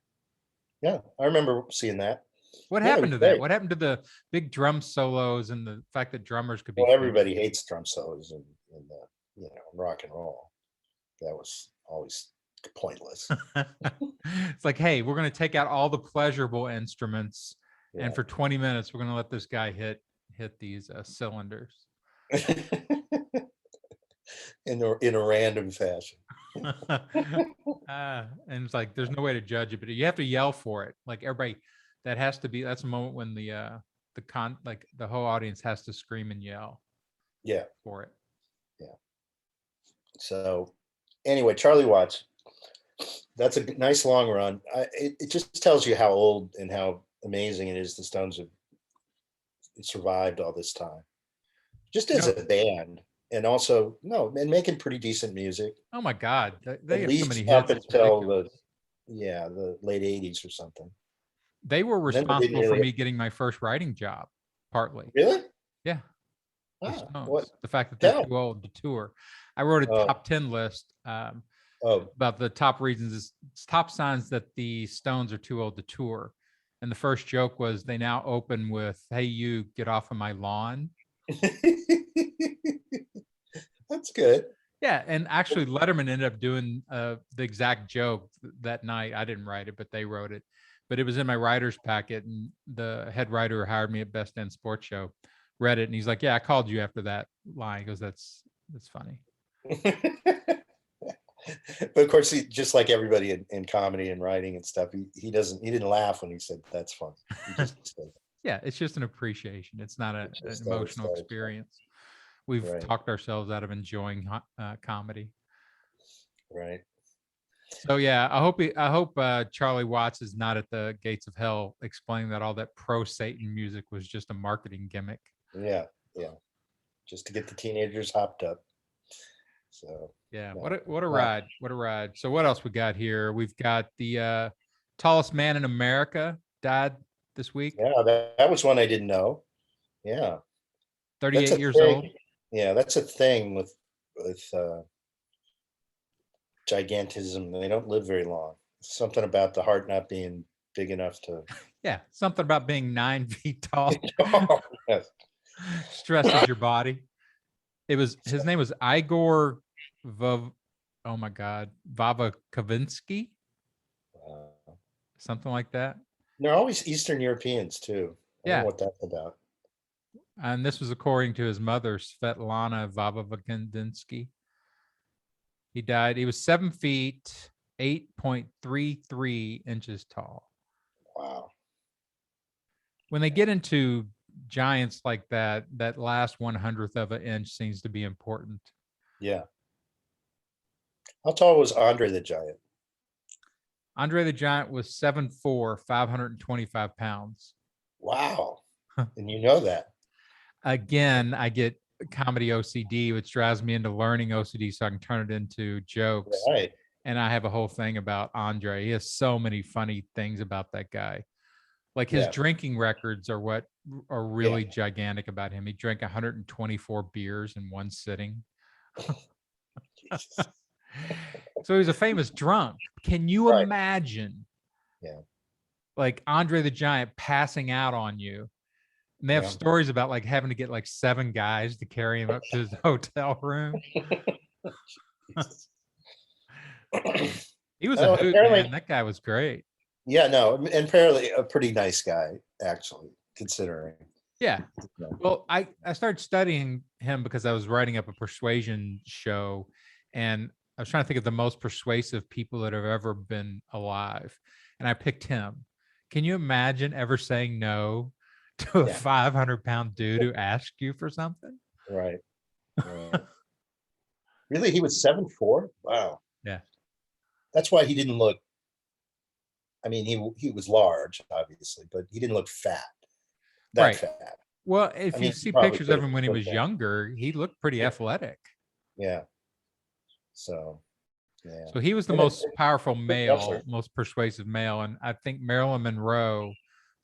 Speaker 2: Yeah. I remember seeing that.
Speaker 1: What
Speaker 2: Yeah, it
Speaker 1: happened
Speaker 2: was
Speaker 1: to that?
Speaker 2: great.
Speaker 1: What happened to the big drum solos and the fact that drummers could be
Speaker 2: Well,
Speaker 1: famous?
Speaker 2: everybody hates drum solos in rock and roll. That was always pointless.
Speaker 1: It's like, hey, we're going to take out all the pleasurable instruments,
Speaker 2: Yeah.
Speaker 1: and for 20 minutes, we're going to let this guy hit these cylinders.
Speaker 2: in a random fashion.
Speaker 1: And it's like, there's no way to judge it, but you have to yell for it. Like everybody, that's a moment when the whole audience has to scream and yell.
Speaker 2: Yeah.
Speaker 1: For it.
Speaker 2: Yeah. So anyway, Charlie Watts, that's a nice long run. It just tells you how old and how amazing it is the Stones have survived all this time. Just as a band. And also, and making pretty decent music.
Speaker 1: Oh my God. They
Speaker 2: at
Speaker 1: have so many
Speaker 2: least
Speaker 1: hits.
Speaker 2: up until the late 80s or something.
Speaker 1: They were responsible for me getting my first writing job, partly.
Speaker 2: Really?
Speaker 1: Yeah.
Speaker 2: What?
Speaker 1: The fact that they're too old to tour. I wrote a top 10 list about the top reasons, top signs that the Stones are too old to tour. And the first joke was they now open with, "Hey, you get off of my lawn."
Speaker 2: That's good.
Speaker 1: Yeah, and actually Letterman ended up doing the exact joke that night. I didn't write it, but they wrote it. But it was in my writer's packet, and the head writer who hired me at Best End Sports Show read it, and he's like, "Yeah, I called you after that line." He goes, "That's funny."
Speaker 2: But of course, just like everybody in comedy and writing and stuff, he didn't laugh when he said that's fun. He just
Speaker 1: yeah, it's just an appreciation. It's not an emotional experience. We've talked ourselves out of enjoying comedy.
Speaker 2: Right.
Speaker 1: So yeah, I hope Charlie Watts is not at the gates of hell explaining that all that pro Satan music was just a marketing gimmick.
Speaker 2: Yeah, just to get the teenagers hopped up. So
Speaker 1: yeah, what a ride! What a ride! So what else we got here? We've got the tallest man in America died this week.
Speaker 2: Yeah, that was one I didn't know. Yeah.
Speaker 1: 38 years
Speaker 2: thing.
Speaker 1: old.
Speaker 2: Yeah, that's a thing with gigantism. They don't live very long. Something about the heart not being big enough to.
Speaker 1: Yeah, something about being 9 feet tall
Speaker 2: Oh, yes.
Speaker 1: stresses your body. His name was Igor oh my God, Vava Kavinsky, something like that.
Speaker 2: They're always Eastern Europeans too. I don't know
Speaker 1: Yeah.
Speaker 2: what that's about.
Speaker 1: And this was according to his mother, Svetlana Vavavokandinsky. He died. He was 7 feet, 8.33 inches tall.
Speaker 2: Wow.
Speaker 1: When they get into giants like that, that last 1/100th of an inch seems to be important.
Speaker 2: Yeah. How tall was Andre the Giant?
Speaker 1: Andre the Giant was 7'4", 525 pounds.
Speaker 2: Wow. And you know that.
Speaker 1: Again, I get comedy OCD, which drives me into learning OCD so I can turn it into jokes.
Speaker 2: Right.
Speaker 1: And I have a whole thing about Andre. He has so many funny things about that guy. Like his drinking records are what are really gigantic about him. He drank 124 beers in one sitting. So he's a famous drunk. Can you imagine?
Speaker 2: Yeah.
Speaker 1: Like Andre the Giant passing out on you. And they have stories about like having to get like 7 guys to carry him up to his hotel room. He was a hoot, man. That guy was great.
Speaker 2: Yeah, no, and apparently a pretty nice guy, actually, considering.
Speaker 1: Yeah. Well, I started studying him because I was writing up a persuasion show, and I was trying to think of the most persuasive people that have ever been alive, and I picked him. Can you imagine ever saying no to a 500-pound dude who asked you for something?
Speaker 2: Right. Really, he was 7'4"? Wow.
Speaker 1: Yeah.
Speaker 2: That's why he didn't look. I mean, he was large, obviously, but he didn't look fat. That fat.
Speaker 1: Well, if you see pictures of him when he was younger, he looked pretty athletic.
Speaker 2: Yeah. So, yeah.
Speaker 1: So he was the most powerful male, most persuasive male, and I think Marilyn Monroe,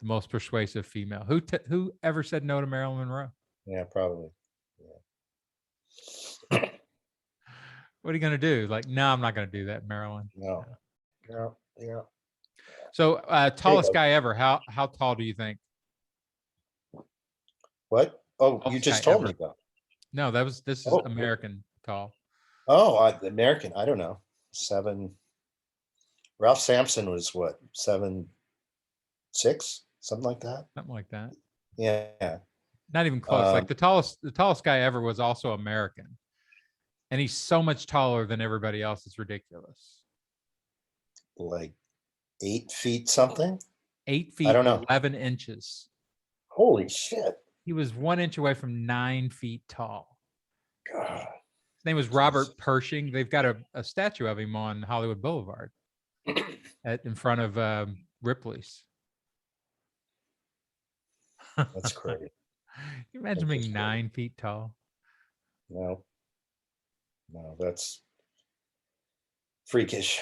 Speaker 1: the most persuasive female. Who ever said no to Marilyn Monroe?
Speaker 2: Yeah, probably.
Speaker 1: Yeah. What are you gonna do? Like, no, I'm not gonna do that, Marilyn.
Speaker 2: No. Yeah.
Speaker 1: So, tallest guy ever. How tall do you think?
Speaker 2: What? Oh, you just told me though.
Speaker 1: No, this is American tall.
Speaker 2: Oh, American. I don't know. 7. Ralph Sampson was what? 7'6", something like that.
Speaker 1: Something like that.
Speaker 2: Yeah.
Speaker 1: Not even close. Like the tallest guy ever was also American, and he's so much taller than everybody else. It's ridiculous.
Speaker 2: Like 8 feet something.
Speaker 1: 8 feet.
Speaker 2: I don't know.
Speaker 1: 11 inches.
Speaker 2: Holy shit.
Speaker 1: He was 1 inch away from 9 feet tall.
Speaker 2: God.
Speaker 1: His name was Robert Pershing. They've got a statue of him on Hollywood Boulevard in front of Ripley's.
Speaker 2: That's crazy.
Speaker 1: Can you imagine being 9 feet tall?
Speaker 2: No, that's freakish.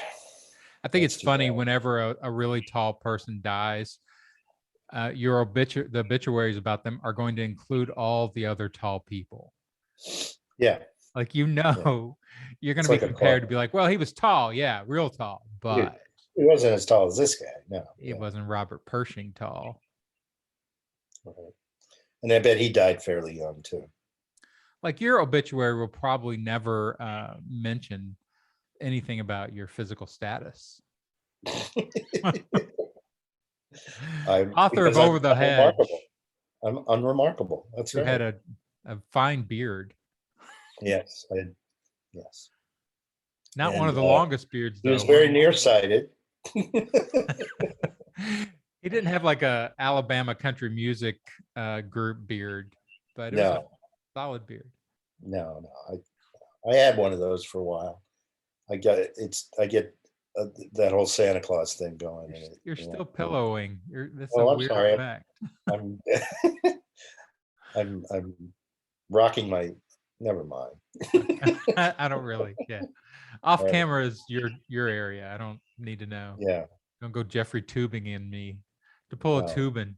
Speaker 1: I think it's funny whenever a really tall person dies, the obituaries about them are going to include all the other tall people.
Speaker 2: Yeah.
Speaker 1: Like, you're going to be compared to be like, well, he was tall. Yeah, real tall. But
Speaker 2: he wasn't as tall as this guy. No.
Speaker 1: It wasn't Robert Pershing tall.
Speaker 2: Right. And I bet he died fairly young too.
Speaker 1: Like, your obituary will probably never mention anything about your physical status. Author of Over the Hedge.
Speaker 2: I'm unremarkable. That's right.
Speaker 1: Who had a fine beard.
Speaker 2: Yes. Yes.
Speaker 1: Not one of the longest beards, though.
Speaker 2: He was very nearsighted.
Speaker 1: He didn't have like a Alabama country music group beard, but it was a solid beard.
Speaker 2: No. I had one of those for a while. I get that whole Santa Claus thing going.
Speaker 1: You're still pillowing. That's
Speaker 2: a
Speaker 1: weird
Speaker 2: sorry.
Speaker 1: fact.
Speaker 2: I'm rocking my. Never mind.
Speaker 1: I don't really. Yeah. Off camera is your area. I don't need to know.
Speaker 2: Yeah.
Speaker 1: Don't go Jeffrey tubing in me to pull a tubing.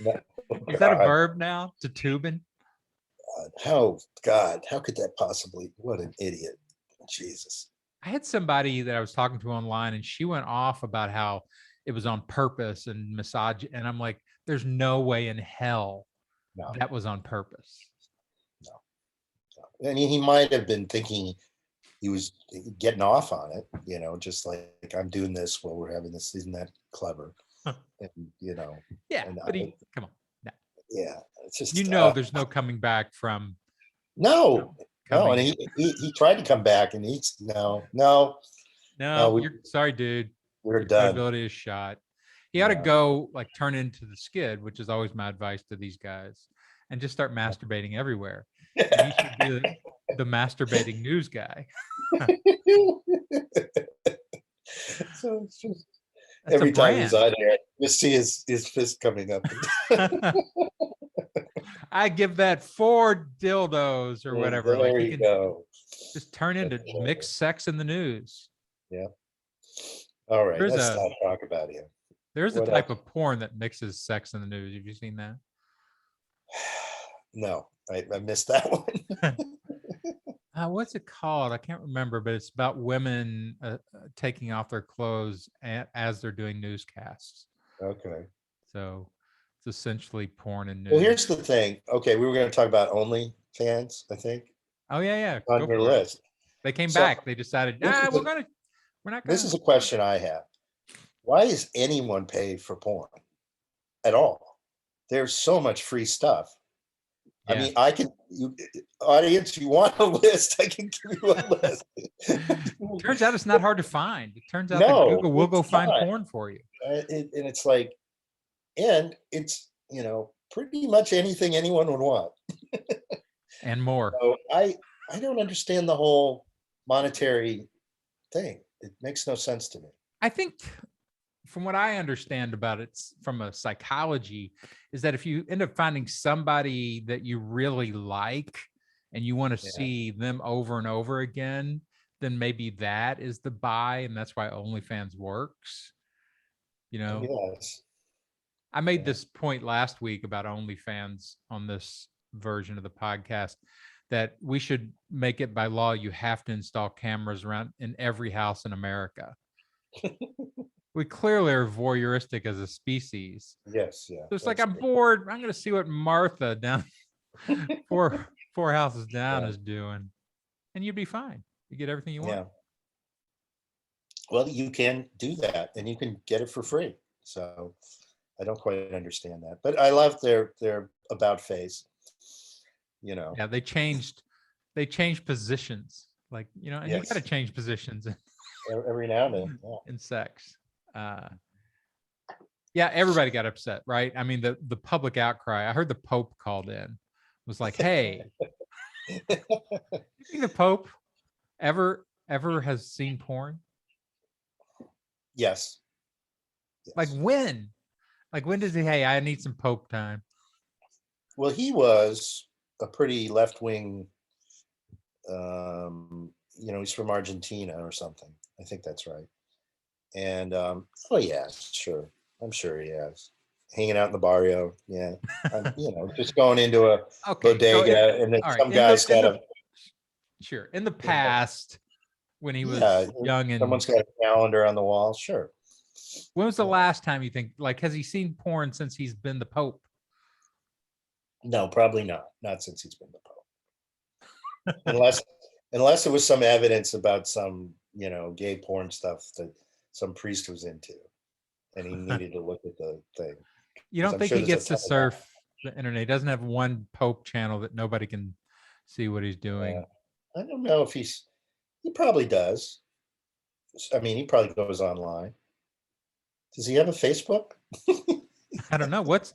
Speaker 2: No.
Speaker 1: Is that a verb now? To tubing?
Speaker 2: how could that possibly? What an idiot! Jesus.
Speaker 1: I had somebody that I was talking to online, and she went off about how it was on purpose and massage. And I'm like, there's no way in hell
Speaker 2: No,
Speaker 1: that was on purpose.
Speaker 2: no, no. I mean, he might have been thinking he was getting off on it, just like I'm doing this while we're having this. Isn't that clever?
Speaker 1: Huh.
Speaker 2: And
Speaker 1: Yeah,
Speaker 2: and
Speaker 1: but come on. No.
Speaker 2: yeah, it's just
Speaker 1: There's no coming back from
Speaker 2: no, no. And
Speaker 1: coming.
Speaker 2: he tried to come back, and he's no,
Speaker 1: No,
Speaker 2: we,
Speaker 1: you're sorry, dude.
Speaker 2: we're
Speaker 1: Your
Speaker 2: done.
Speaker 1: credibility is shot. He ought to
Speaker 2: Yeah.
Speaker 1: go like turn into the skid, which is always my advice to these guys, and just start masturbating everywhere. And he should be the masturbating news guy.
Speaker 2: So it's just
Speaker 1: That's
Speaker 2: every
Speaker 1: a
Speaker 2: time he's
Speaker 1: brand.
Speaker 2: on here, you see his fist coming up.
Speaker 1: I give that 4 dildos or whatever. Like
Speaker 2: There
Speaker 1: he
Speaker 2: you
Speaker 1: can
Speaker 2: go.
Speaker 1: just turn into mixed sex in the news.
Speaker 2: Yeah. All right.
Speaker 1: There's
Speaker 2: Let's
Speaker 1: a
Speaker 2: not talk about him.
Speaker 1: there's a
Speaker 2: What
Speaker 1: type
Speaker 2: else?
Speaker 1: of porn that mixes sex in the news. Have you seen that?
Speaker 2: No, I missed that one.
Speaker 1: What's it called? I can't remember, but it's about women taking off their clothes as they're doing newscasts.
Speaker 2: Okay.
Speaker 1: So it's essentially porn and news.
Speaker 2: Well, here's the thing. Okay, we were going to talk about OnlyFans, I think,
Speaker 1: Oh yeah.
Speaker 2: on
Speaker 1: Go
Speaker 2: your
Speaker 1: for it.
Speaker 2: list.
Speaker 1: They came
Speaker 2: So,
Speaker 1: back. They decided,
Speaker 2: this is
Speaker 1: we're
Speaker 2: a-
Speaker 1: not
Speaker 2: This
Speaker 1: gonna.
Speaker 2: is a question I have. Why is anyone paid for porn at all? There's so much free stuff. I
Speaker 1: Yeah.
Speaker 2: mean, audience, you want a list? I can give you a list.
Speaker 1: Turns out it's not hard to find. It turns out that
Speaker 2: No,
Speaker 1: Google will go
Speaker 2: it's
Speaker 1: find
Speaker 2: not.
Speaker 1: porn for you.
Speaker 2: And it's like, and it's, pretty much anything anyone would want.
Speaker 1: And more.
Speaker 2: So I don't understand the whole monetary thing. It makes no sense to me.
Speaker 1: I think from what I understand about it from a psychology is that if you end up finding somebody that you really like and you want to
Speaker 2: Yeah.
Speaker 1: see them over and over again, then maybe that is the buy. And that's why OnlyFans works.
Speaker 2: Yes.
Speaker 1: I made
Speaker 2: Yeah.
Speaker 1: this point last week about OnlyFans on this version of the podcast that we should make it by law. You have to install cameras around in every house in America. We clearly are voyeuristic as a species.
Speaker 2: Yes. Yeah.
Speaker 1: So it's like,
Speaker 2: that's
Speaker 1: I'm
Speaker 2: true.
Speaker 1: bored. I'm going to see what Martha down four houses down
Speaker 2: Yeah.
Speaker 1: is doing. And you'd be fine. You get everything you
Speaker 2: Yeah.
Speaker 1: want.
Speaker 2: Well, you can do that, and you can get it for free. So I don't quite understand that, but I love their about face.
Speaker 1: Yeah, they changed positions. Like, and you
Speaker 2: Yes.
Speaker 1: got to change positions
Speaker 2: Every now and then. Yeah.
Speaker 1: in sex. Yeah, everybody got upset, right? I mean, the public outcry. I heard the Pope called in, was like, "Hey, you think the Pope ever has seen porn?
Speaker 2: Yes.
Speaker 1: Like when? Like when does he? Hey, I need some Pope time."
Speaker 2: Well, he was a pretty left-wing. He's from Argentina or something. I think that's right. And oh yeah, sure. I'm sure he has. Hanging out in the barrio. Yeah. Just going into a
Speaker 1: Okay,
Speaker 2: bodega, and then
Speaker 1: all right,
Speaker 2: some guy's got a
Speaker 1: sure. In the past, when he was
Speaker 2: yeah,
Speaker 1: young and
Speaker 2: someone's got a calendar on the wall. Sure.
Speaker 1: when was the
Speaker 2: Yeah.
Speaker 1: last time you think, like, has he seen porn since he's been the Pope?
Speaker 2: No, probably not. Not since he's been the Pope. Unless it was some evidence about some, gay porn stuff that some priest was into, and he needed to look at the thing.
Speaker 1: You don't
Speaker 2: I'm
Speaker 1: think
Speaker 2: sure
Speaker 1: he
Speaker 2: there's a
Speaker 1: gets to
Speaker 2: ton of that.
Speaker 1: surf the internet? He doesn't have one Pope channel that nobody can see what he's doing.
Speaker 2: I don't know if he probably does. I mean, he probably goes online. Does he have a Facebook?
Speaker 1: I don't know. What's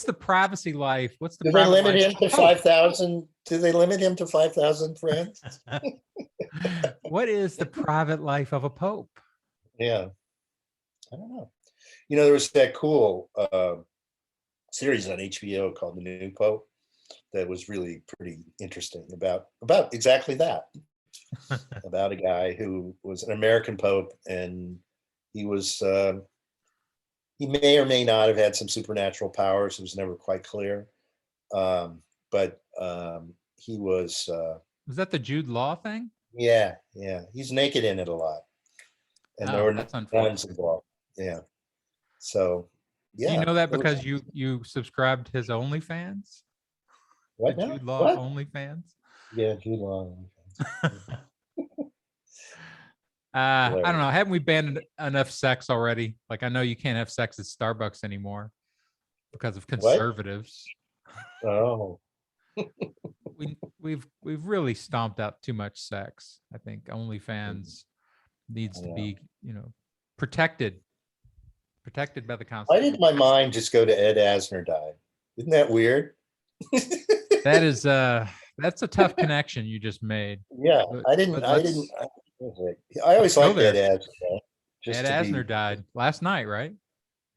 Speaker 1: the privacy life? What's the
Speaker 2: Do they
Speaker 1: private
Speaker 2: limit
Speaker 1: life
Speaker 2: him
Speaker 1: of
Speaker 2: to
Speaker 1: a Pope?
Speaker 2: 5,000? Do they limit him to 5,000 friends?
Speaker 1: What is the private life of a Pope?
Speaker 2: Yeah. I don't know. There was that cool series on HBO called The New Pope that was really pretty interesting about exactly that. About a guy who was an American Pope, and he was he may or may not have had some supernatural powers. It was never quite clear. but he was,
Speaker 1: Was that the Jude Law thing?
Speaker 2: yeah, he's naked in it a lot, and there
Speaker 1: Oh,
Speaker 2: were
Speaker 1: that's
Speaker 2: nuns
Speaker 1: unfortunate.
Speaker 2: involved. Yeah, so
Speaker 1: Do you
Speaker 2: yeah,
Speaker 1: know that
Speaker 2: it was,
Speaker 1: because you subscribed to his OnlyFans, the
Speaker 2: what now?
Speaker 1: Jude Law
Speaker 2: What?
Speaker 1: OnlyFans?
Speaker 2: Yeah, Jude Law.
Speaker 1: I don't
Speaker 2: Hilarious.
Speaker 1: know. Haven't we banned enough sex already? Like I know you can't have sex at Starbucks anymore because of
Speaker 2: What?
Speaker 1: conservatives.
Speaker 2: Oh,
Speaker 1: We've really stomped out too much sex. I think OnlyFans needs to
Speaker 2: yeah.
Speaker 1: be, protected by the
Speaker 2: Why did
Speaker 1: Constitution.
Speaker 2: my mind just go to Ed Asner died? Isn't that weird?
Speaker 1: That is that's a tough connection you just made.
Speaker 2: Yeah,
Speaker 1: But
Speaker 2: I didn't.
Speaker 1: but
Speaker 2: I didn't.
Speaker 1: let's
Speaker 2: I
Speaker 1: let's
Speaker 2: always
Speaker 1: go
Speaker 2: liked Ed
Speaker 1: there.
Speaker 2: Asner, just
Speaker 1: Ed
Speaker 2: to be.
Speaker 1: Asner died last night, right?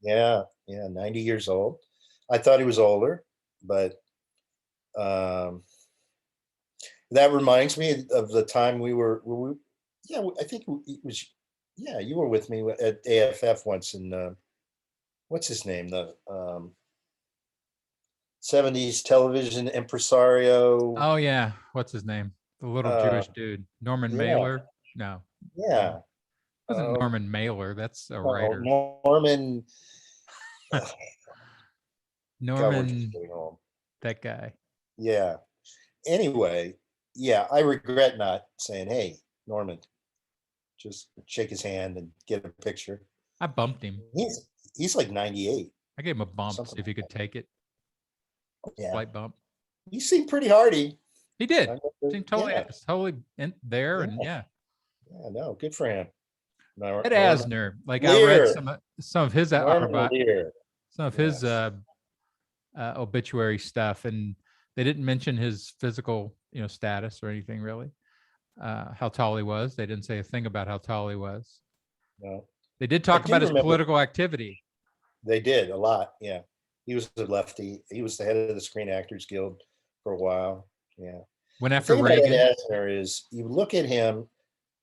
Speaker 2: Yeah, 90 years old. I thought he was older, but um, that reminds me of the time yeah, I think it was, yeah, you were with me at AFF once, and what's his name? The 70s television impresario.
Speaker 1: Oh yeah, what's his name? The little
Speaker 2: Uh,
Speaker 1: Jewish dude, Norman
Speaker 2: yeah,
Speaker 1: Mailer. No,
Speaker 2: yeah.
Speaker 1: wasn't Norman Mailer. That's a
Speaker 2: No,
Speaker 1: writer.
Speaker 2: Norman. uh, God, we're just
Speaker 1: Norman,
Speaker 2: getting old.
Speaker 1: that guy.
Speaker 2: Yeah. Anyway, yeah, I regret not saying, "Hey, Norman," just shake his hand and get a picture.
Speaker 1: I bumped him.
Speaker 2: He's like 98,
Speaker 1: I gave him a bump, see
Speaker 2: something
Speaker 1: if he
Speaker 2: like
Speaker 1: could take it.
Speaker 2: that. Yeah.
Speaker 1: Slight bump.
Speaker 2: He seemed pretty hardy.
Speaker 1: He did.
Speaker 2: I remember-
Speaker 1: Seemed totally,
Speaker 2: Yeah,
Speaker 1: totally in there,
Speaker 2: yeah,
Speaker 1: and yeah.
Speaker 2: yeah, no, good for him.
Speaker 1: Ed
Speaker 2: Norman
Speaker 1: Asner, like I read
Speaker 2: Lear.
Speaker 1: some of his
Speaker 2: Norman Lear.
Speaker 1: some of his
Speaker 2: Yes.
Speaker 1: obituary stuff, and they didn't mention his physical, status or anything really. How tall he was. They didn't say a thing about how tall he was.
Speaker 2: No.
Speaker 1: They did
Speaker 2: I
Speaker 1: talk
Speaker 2: do
Speaker 1: about his
Speaker 2: remember
Speaker 1: political activity.
Speaker 2: they did a lot. Yeah. He was a lefty. He was the head of the Screen Actors Guild for a while. Yeah.
Speaker 1: Went
Speaker 2: The
Speaker 1: after
Speaker 2: thing about Ed
Speaker 1: Reagan.
Speaker 2: Asner is you look at him,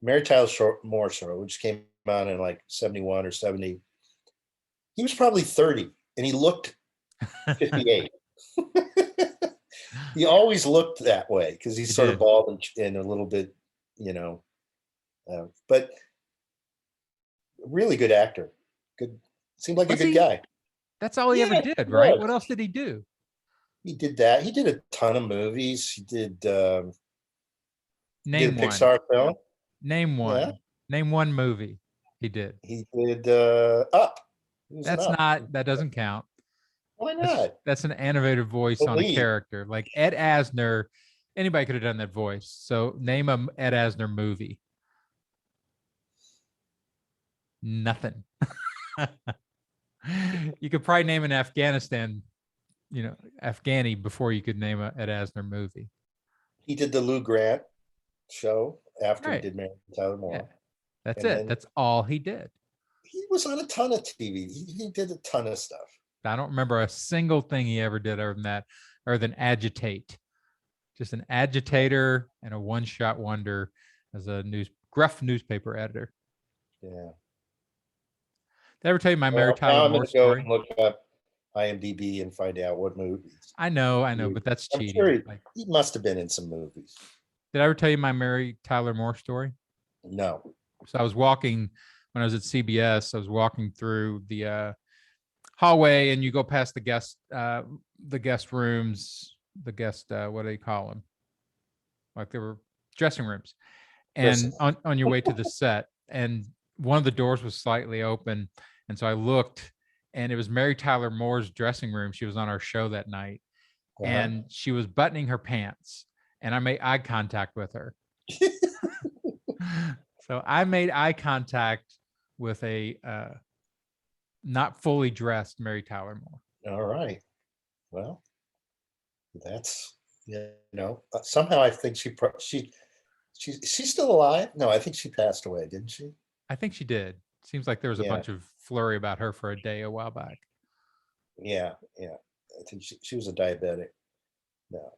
Speaker 2: Mary Tyler Moore Show, which came out in like 71 or 70. He was probably 30 and he looked 58. He always looked that way because he's
Speaker 1: He
Speaker 2: sort of
Speaker 1: did.
Speaker 2: bald and a little bit, but really good actor. Good, seemed like a
Speaker 1: Was
Speaker 2: good
Speaker 1: he?
Speaker 2: guy.
Speaker 1: That's all he ever
Speaker 2: Yeah,
Speaker 1: did,
Speaker 2: he
Speaker 1: right? What
Speaker 2: was.
Speaker 1: else did he do?
Speaker 2: He did that. He did a ton of movies. He did a
Speaker 1: Name one.
Speaker 2: Pixar film.
Speaker 1: Name
Speaker 2: Yeah,
Speaker 1: one. Name one movie he did.
Speaker 2: he did Up. He was an
Speaker 1: That's
Speaker 2: Up.
Speaker 1: not, that doesn't count.
Speaker 2: Why
Speaker 1: That's
Speaker 2: not?
Speaker 1: that's an animated voice
Speaker 2: The
Speaker 1: on a
Speaker 2: lead.
Speaker 1: character. Like Ed Asner, anybody could have done that voice. So name a Ed Asner movie. Nothing. You could probably name an Afghanistan, Afghani before you could name a Ed Asner movie.
Speaker 2: He did the Lou Grant show after he
Speaker 1: Right.
Speaker 2: did Mary Tyler
Speaker 1: Yeah.
Speaker 2: Moore.
Speaker 1: That's
Speaker 2: And
Speaker 1: it.
Speaker 2: then
Speaker 1: That's all he did.
Speaker 2: he was on a ton of TV. He did a ton of stuff.
Speaker 1: I don't remember a single thing he ever did other than that, other than agitate. Just an agitator and a one-shot wonder as a gruff newspaper editor.
Speaker 2: Yeah.
Speaker 1: Did I ever tell you my Mary
Speaker 2: Well,
Speaker 1: Tyler
Speaker 2: now I'm
Speaker 1: Moore
Speaker 2: going to go
Speaker 1: story?
Speaker 2: and look up IMDb and find out what movies.
Speaker 1: I know, but that's
Speaker 2: I'm
Speaker 1: cheating.
Speaker 2: sure
Speaker 1: Like,
Speaker 2: he must have been in some movies.
Speaker 1: did I ever tell you my Mary Tyler Moore story?
Speaker 2: No.
Speaker 1: So I was walking when I was at CBS. I was walking through the hallway, and you go past the guest rooms, what do you call them? Like they were dressing rooms, and
Speaker 2: Listen.
Speaker 1: on your way to the set, and one of the doors was slightly open, and so I looked, and it was Mary Tyler Moore's dressing room. She was on our show that night, and she was buttoning her pants, and I made eye contact with her. So I made eye contact with a not fully dressed Mary Tyler Moore.
Speaker 2: All right. Well, that's, somehow I think she's still alive. No, I think she passed away, didn't she?
Speaker 1: I think she did. Seems like there was a
Speaker 2: Yeah.
Speaker 1: bunch of flurry about her for a day a while back.
Speaker 2: Yeah. Yeah. I think she was a diabetic. No.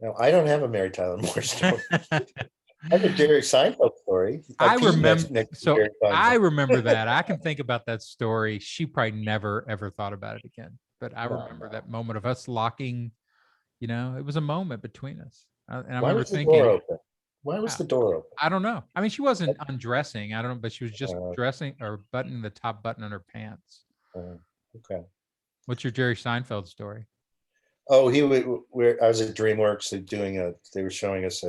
Speaker 2: No, I don't have a Mary Tyler Moore story. I have a Jerry Seinfeld story.
Speaker 1: I remember.
Speaker 2: Next to
Speaker 1: So
Speaker 2: Jerry Seinfeld.
Speaker 1: I remember that. I can think about that story. She probably never ever thought about it again. but I
Speaker 2: No,
Speaker 1: remember
Speaker 2: no.
Speaker 1: that moment of us locking, it was a moment between us. And I
Speaker 2: Why
Speaker 1: remember
Speaker 2: was the door
Speaker 1: thinking,
Speaker 2: open? Why was
Speaker 1: wow,
Speaker 2: the door open?
Speaker 1: I don't know. I mean, she wasn't undressing. I don't know, but she was just
Speaker 2: Uh,
Speaker 1: dressing or buttoning the top button on her pants.
Speaker 2: uh, okay.
Speaker 1: What's your Jerry Seinfeld story?
Speaker 2: Oh, he would. I was at DreamWorks. They were showing us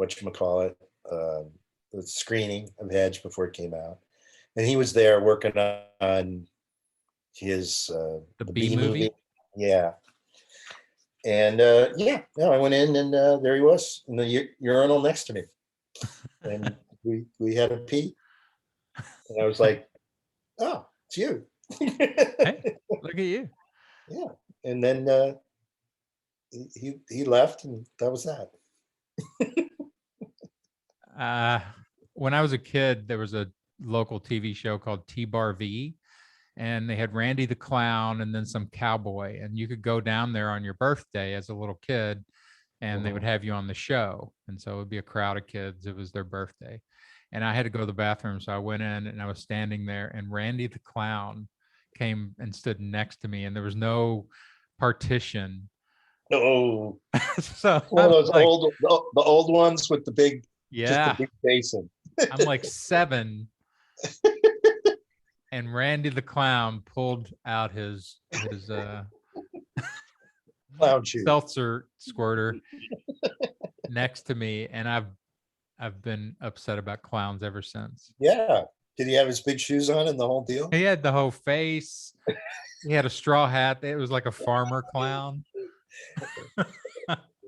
Speaker 2: whatchamacallit, the screening of Hedge before it came out, and he was there working on his
Speaker 1: The
Speaker 2: the
Speaker 1: B
Speaker 2: B movie.
Speaker 1: movie?
Speaker 2: Yeah, and yeah, no, I went in and there he was in the urinal next to me, and we had a pee, and I was like, oh, it's you.
Speaker 1: Hey, look at you.
Speaker 2: Yeah, and then he left, and that was that.
Speaker 1: Uh, when I was a kid, there was a local TV show called T-Bar V, and they had Randy the Clown and then some cowboy. And you could go down there on your birthday as a little kid, and they would have you on the show. And so it would be a crowd of kids. It was their birthday. And I had to go to the bathroom. So I went in and I was standing there, and Randy the Clown came and stood next to me, and there was no partition.
Speaker 2: Oh,
Speaker 1: So
Speaker 2: one of
Speaker 1: I'm
Speaker 2: those
Speaker 1: like,
Speaker 2: the old ones with just the
Speaker 1: yeah,
Speaker 2: big basin.
Speaker 1: I'm like 7. And Randy the Clown pulled out his
Speaker 2: Clown shoes.
Speaker 1: seltzer squirter next to me, and I've been upset about clowns ever since.
Speaker 2: Yeah. Did he have his big shoes on and the whole deal?
Speaker 1: He had the whole face. He had a straw hat. It was like a farmer clown.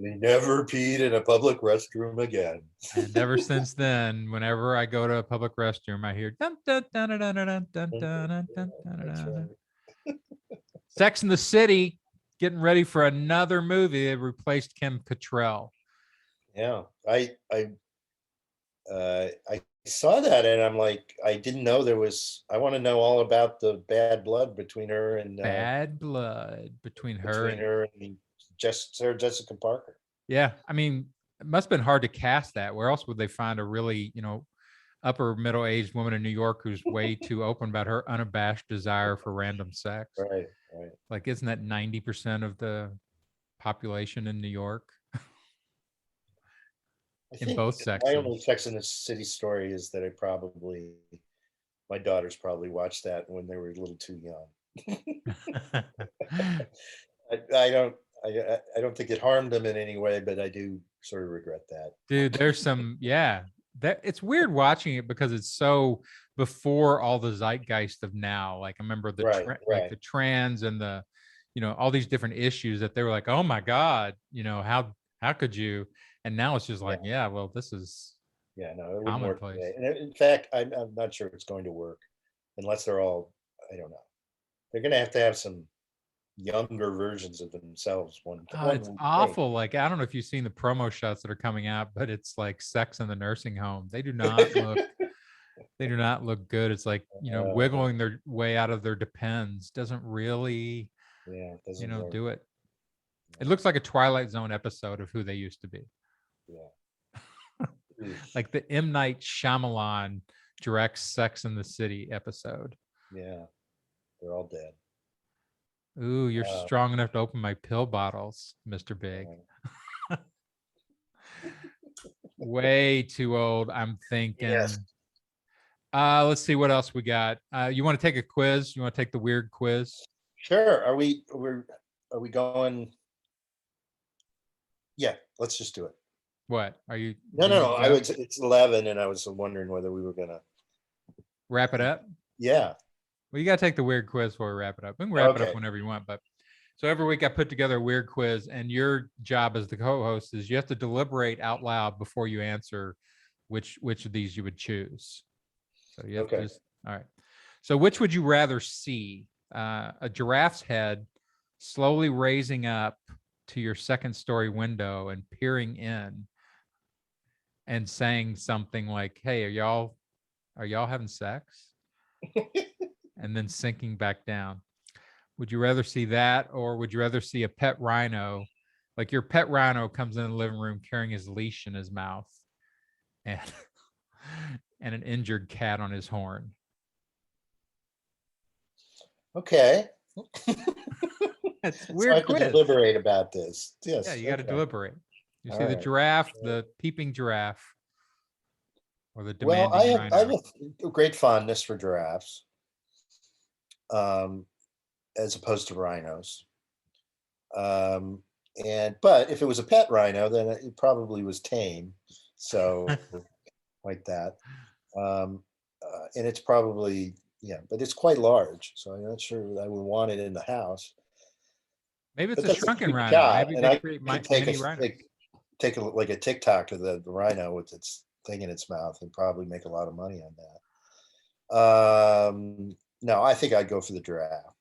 Speaker 2: He never peed in a public restroom again.
Speaker 1: And ever since then, whenever I go to a public restroom, I hear dun, dun, dun, dun, dun, dun, dun, dun, dun, dun,
Speaker 2: That's
Speaker 1: dun.
Speaker 2: right.
Speaker 1: Sex in the City, getting ready for another movie. They replaced Kim Cattrall.
Speaker 2: Yeah. I saw that and I'm like, I didn't know I want to know all about the bad blood between her and
Speaker 1: Bad blood between her and
Speaker 2: Sarah Jessica Parker.
Speaker 1: yeah. I mean, it must have been hard to cast that. Where else would they find a really, upper middle aged woman in New York who's way too open about her unabashed desire for random sex?
Speaker 2: Right, right.
Speaker 1: Like, isn't that 90% of the population in New York
Speaker 2: I
Speaker 1: in
Speaker 2: think
Speaker 1: both
Speaker 2: my only
Speaker 1: sexes?
Speaker 2: Sex in the City story is that my daughters probably watched that when they were a little too young. I don't think it harmed them in any way, but I do sort of regret that.
Speaker 1: Dude, there's some, yeah. That it's weird watching it because it's so before all the zeitgeist of now. Like I remember
Speaker 2: Right,
Speaker 1: like
Speaker 2: right.
Speaker 1: the trans and the, all these different issues that they were like, oh my God, how could you? And now it's just
Speaker 2: Yeah,
Speaker 1: like, yeah, well, this is
Speaker 2: yeah, no, it wouldn't work
Speaker 1: commonplace.
Speaker 2: today. And in fact, I'm not sure it's going to work unless they're all, I don't know. They're going to have some younger versions of themselves.
Speaker 1: Oh,
Speaker 2: One
Speaker 1: it's
Speaker 2: would think.
Speaker 1: awful. Like, I don't know if you've seen the promo shots that are coming out, but it's like sex in the nursing home. They do not look good. It's like,
Speaker 2: Uh,
Speaker 1: wiggling their way out of their depends doesn't really,
Speaker 2: yeah, it doesn't work.
Speaker 1: do it. It looks like a Twilight Zone episode of who they used to be.
Speaker 2: Yeah.
Speaker 1: Like the M. Night Shyamalan directs Sex in the City episode.
Speaker 2: Yeah, they're all dead.
Speaker 1: Ooh, you're strong enough to open my pill bottles, Mr. Big. Way too old, I'm thinking.
Speaker 2: Yes.
Speaker 1: Let's see what else we got. You want to take a quiz? You want to take the weird quiz?
Speaker 2: Sure. Are we going? Yeah, let's just do it.
Speaker 1: What are you?
Speaker 2: No,
Speaker 1: you
Speaker 2: no,
Speaker 1: need
Speaker 2: no.
Speaker 1: to go?
Speaker 2: It's 11 and I was wondering whether we were gonna.
Speaker 1: Wrap it up.
Speaker 2: Yeah.
Speaker 1: Well, you got to take the weird quiz before we wrap it up. We can wrap it up
Speaker 2: Okay.
Speaker 1: whenever you want. But so every week I put together a weird quiz, and your job as the co-host is you have to deliberate out loud before you answer which of these you would choose. So you have to
Speaker 2: Okay.
Speaker 1: just all right. So which would you rather see? A giraffe's head slowly raising up to your second story window and peering in and saying something like, "Hey, are y'all having sex?" and then sinking back down. Would you rather see that, or would you rather see a pet rhino? Like your pet rhino comes in the living room carrying his leash in his mouth and and an injured cat on his horn.
Speaker 2: Okay.
Speaker 1: It's a
Speaker 2: So I
Speaker 1: weird
Speaker 2: have to
Speaker 1: quiz.
Speaker 2: deliberate about this.
Speaker 1: Yeah,
Speaker 2: Yes.
Speaker 1: you got to
Speaker 2: Okay.
Speaker 1: deliberate. You
Speaker 2: All
Speaker 1: see the
Speaker 2: right.
Speaker 1: giraffe, the peeping giraffe, or the
Speaker 2: Well,
Speaker 1: demanding
Speaker 2: I have
Speaker 1: rhino.
Speaker 2: a great fondness for giraffes, um, as opposed to rhinos. Um, but if it was a pet rhino, then it probably was tame. So like that. Um, and it's probably, yeah, but it's quite large. So I'm not sure that I would want it in the house.
Speaker 1: Maybe it's
Speaker 2: But
Speaker 1: a
Speaker 2: that's a
Speaker 1: shrunken
Speaker 2: cute
Speaker 1: rhino.
Speaker 2: shot,
Speaker 1: Maybe
Speaker 2: and
Speaker 1: they
Speaker 2: I
Speaker 1: create
Speaker 2: could
Speaker 1: mini rhinos.
Speaker 2: take a like a TikTok to the rhino with its thing in its mouth and probably make a lot of money on that. No, I think I'd go for the giraffe.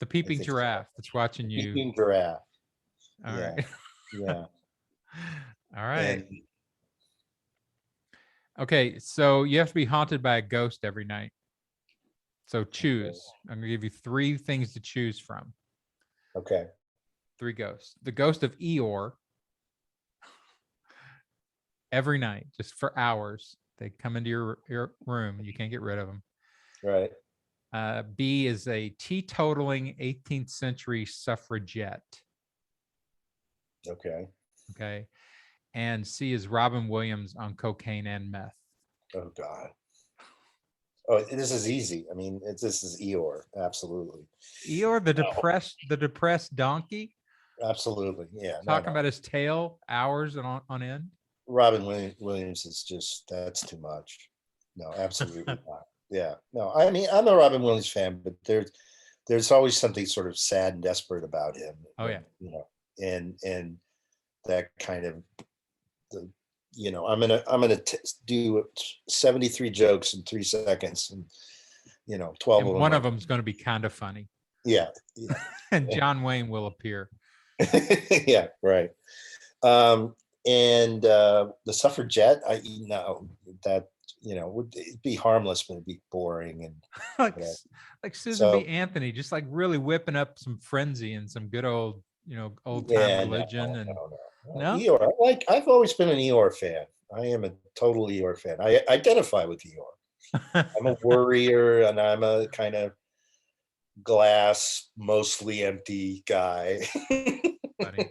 Speaker 1: The
Speaker 2: I
Speaker 1: peeping
Speaker 2: think so.
Speaker 1: giraffe that's watching you.
Speaker 2: Peking giraffe.
Speaker 1: All
Speaker 2: Yeah,
Speaker 1: right.
Speaker 2: yeah.
Speaker 1: All right.
Speaker 2: And
Speaker 1: Okay. So you have to be haunted by a ghost every night. So
Speaker 2: okay,
Speaker 1: choose. I'm going to give you three things to choose from.
Speaker 2: okay.
Speaker 1: Three ghosts. The ghost of Eeyore every night, just for hours. They come into your room and you can't get rid of them.
Speaker 2: Right.
Speaker 1: B is a teetotaling 18th century suffragette.
Speaker 2: Okay.
Speaker 1: Okay. And C is Robin Williams on cocaine and meth.
Speaker 2: Oh God. Oh, this is easy. I mean, this is Eeyore. Absolutely.
Speaker 1: Eeyore,
Speaker 2: No,
Speaker 1: the depressed donkey,
Speaker 2: absolutely. Yeah. No,
Speaker 1: talking
Speaker 2: no.
Speaker 1: about his tail hours on end.
Speaker 2: Williams is just, that's too much. No, absolutely not. Yeah. No, I mean, I'm a Robin Williams fan, but there's always something sort of sad and desperate about him.
Speaker 1: Oh yeah.
Speaker 2: And that kind of the I'm gonna do 73 jokes in 3 seconds, and 12 of
Speaker 1: And
Speaker 2: them
Speaker 1: one
Speaker 2: are,
Speaker 1: of them is going to be kind of funny.
Speaker 2: yeah, yeah.
Speaker 1: And John Wayne will appear.
Speaker 2: Yeah, right. Um, and the suffragette, that would be harmless, but it'd be boring and
Speaker 1: like
Speaker 2: whatever.
Speaker 1: like Susan B.
Speaker 2: So
Speaker 1: Anthony, just like really whipping up some frenzy and some good old, old time
Speaker 2: yeah, no,
Speaker 1: religion. And
Speaker 2: no.
Speaker 1: no,
Speaker 2: Eeyore, I've always been an Eeyore fan. I am a total Eeyore fan. I identify with Eeyore. I'm a worrier, and I'm a kind of glass, mostly empty guy.
Speaker 1: funny.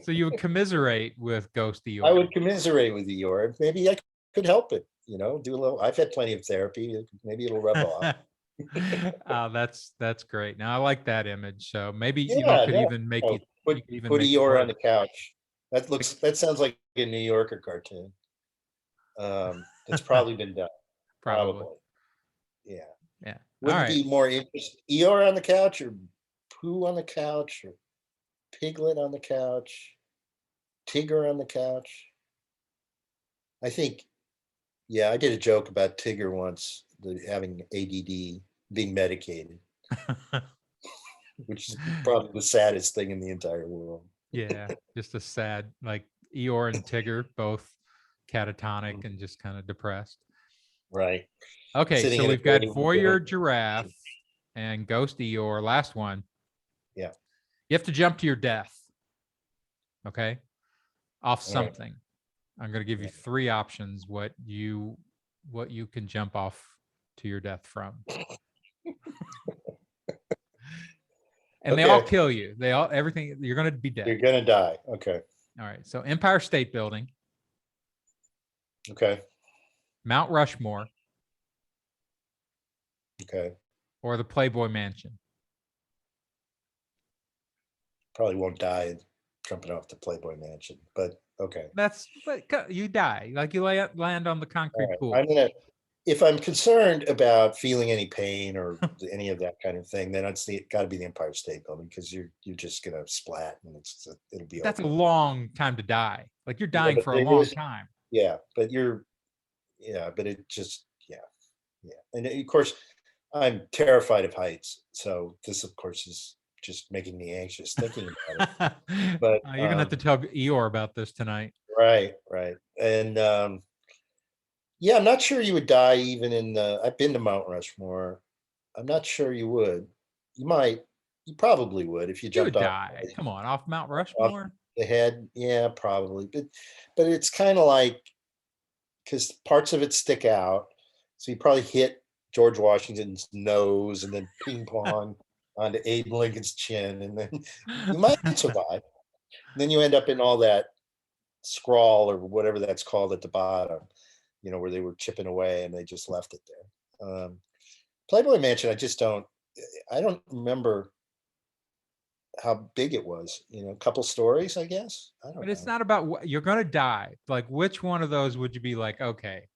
Speaker 1: So you would commiserate with Ghost
Speaker 2: I
Speaker 1: Eeyore.
Speaker 2: would commiserate with Eeyore. Maybe I could help it. Do a little. I've had plenty of therapy. Maybe it'll rub off.
Speaker 1: Oh, that's great. Now I like that image. So maybe
Speaker 2: Yeah,
Speaker 1: could
Speaker 2: no.
Speaker 1: even make
Speaker 2: Oh,
Speaker 1: it.
Speaker 2: put
Speaker 1: You could even
Speaker 2: put
Speaker 1: make it
Speaker 2: Eeyore on
Speaker 1: work.
Speaker 2: the couch.
Speaker 1: Like,
Speaker 2: That sounds like a New Yorker cartoon. That's probably been done.
Speaker 1: probably.
Speaker 2: Probably. Yeah.
Speaker 1: Yeah. All
Speaker 2: Wouldn't
Speaker 1: right.
Speaker 2: be more interesting. Eeyore on the couch, or Pooh on the couch, or Piglet on the couch, Tigger on the couch. I think, yeah, I did a joke about Tigger once, having ADD, being medicated, which is probably the saddest thing in the entire world.
Speaker 1: Yeah. Just a sad, like Eeyore and Tigger, both catatonic and just kind of depressed.
Speaker 2: Right.
Speaker 1: Okay.
Speaker 2: Sitting
Speaker 1: So
Speaker 2: in a
Speaker 1: we've got
Speaker 2: grave.
Speaker 1: Voyeur Giraffe and Ghost Eeyore. Last one.
Speaker 2: Yeah.
Speaker 1: You have to jump to your death. Okay. Off
Speaker 2: All right.
Speaker 1: something. I'm going to give you three options what you can jump off to your death from. And they all
Speaker 2: Okay.
Speaker 1: kill you. They all everything you're going to be dead.
Speaker 2: You're gonna die. Okay.
Speaker 1: All right. So Empire State Building,
Speaker 2: Okay.
Speaker 1: Mount Rushmore,
Speaker 2: Okay.
Speaker 1: or the Playboy Mansion.
Speaker 2: Probably won't die jumping off the Playboy Mansion, but okay.
Speaker 1: But you die. Like you land on the
Speaker 2: All
Speaker 1: concrete
Speaker 2: right.
Speaker 1: pool.
Speaker 2: If I'm concerned about feeling any pain or any of that kind of thing, then it's got to be the Empire State Building, because you're just gonna splat and it'll be
Speaker 1: That's a
Speaker 2: over.
Speaker 1: long time to die. Like you're
Speaker 2: Yeah,
Speaker 1: dying
Speaker 2: but
Speaker 1: for a long
Speaker 2: there's
Speaker 1: time.
Speaker 2: yeah, but it just yeah, and of course I'm terrified of heights, so this of course is just making me anxious thinking about it. But
Speaker 1: You're gonna have to tell Eeyore about this tonight.
Speaker 2: right, and yeah, I'm not sure you would die even in the. I've been to Mount Rushmore. I'm not sure you would. You might. You probably would if you
Speaker 1: You
Speaker 2: jumped
Speaker 1: would
Speaker 2: off
Speaker 1: die. Come on, off Mount
Speaker 2: off
Speaker 1: Rushmore.
Speaker 2: the head. Yeah, probably. But it's kind of like, because parts of it stick out, so you probably hit George Washington's nose and then ping pong. onto Abe Lincoln's chin, and then you might survive. Then you end up in all that scrawl or whatever that's called at the bottom, where they were chipping away and they just left it there. Playboy Mansion, I don't remember how big it was. A couple stories, I guess. I don't
Speaker 1: But it's
Speaker 2: know.
Speaker 1: not about what you're going to die. Like, which one of those would you be like, okay,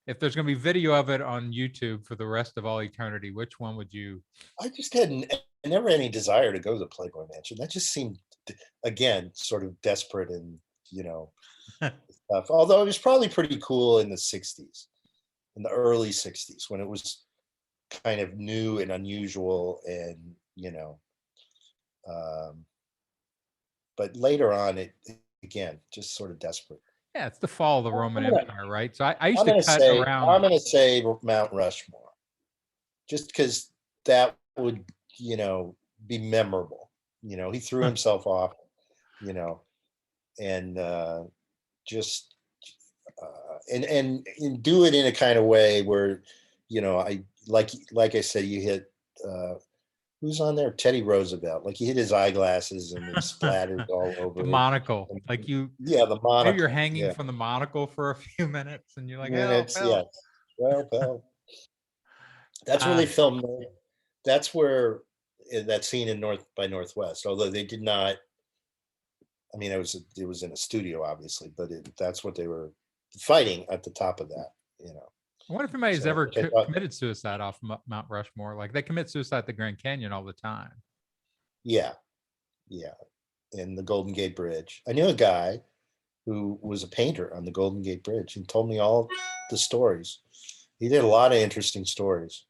Speaker 1: if there's going to be video of it on YouTube for the rest of all eternity, which one would you?
Speaker 2: I just had never any desire to go to the Playboy Mansion. That just seemed, again, sort of desperate and, stuff. Although it was probably pretty cool in the 60s, in the early 60s, when it was kind of new and unusual and, but later on, it again, just sort of desperate.
Speaker 1: Yeah, it's the fall of the Roman Empire, right? So I used
Speaker 2: I'm
Speaker 1: to
Speaker 2: gonna
Speaker 1: cut
Speaker 2: say
Speaker 1: around.
Speaker 2: I'm gonna say Mount Rushmore, just because that would, be memorable. He threw himself off, and just and do it in a kind of way where, I like I said, you hit who's on there? Teddy Roosevelt. Like, he hit his eyeglasses and it splattered all over.
Speaker 1: The monocle, like
Speaker 2: yeah, the monocle.
Speaker 1: maybe you're hanging from the monocle for a few minutes, and you're like, help, help.
Speaker 2: Yeah. Well, that's where they filmed. That's where that scene in North by Northwest. Although they did not. I mean, it was in a studio, obviously, but that's what they were fighting at the top of that.
Speaker 1: I wonder if anybody's
Speaker 2: So,
Speaker 1: ever
Speaker 2: which I thought-
Speaker 1: committed suicide off Mount Rushmore. Like, they commit suicide at the Grand Canyon all the time.
Speaker 2: Yeah, and the Golden Gate Bridge. I knew a guy who was a painter on the Golden Gate Bridge and told me all the stories. He did a lot of interesting stories.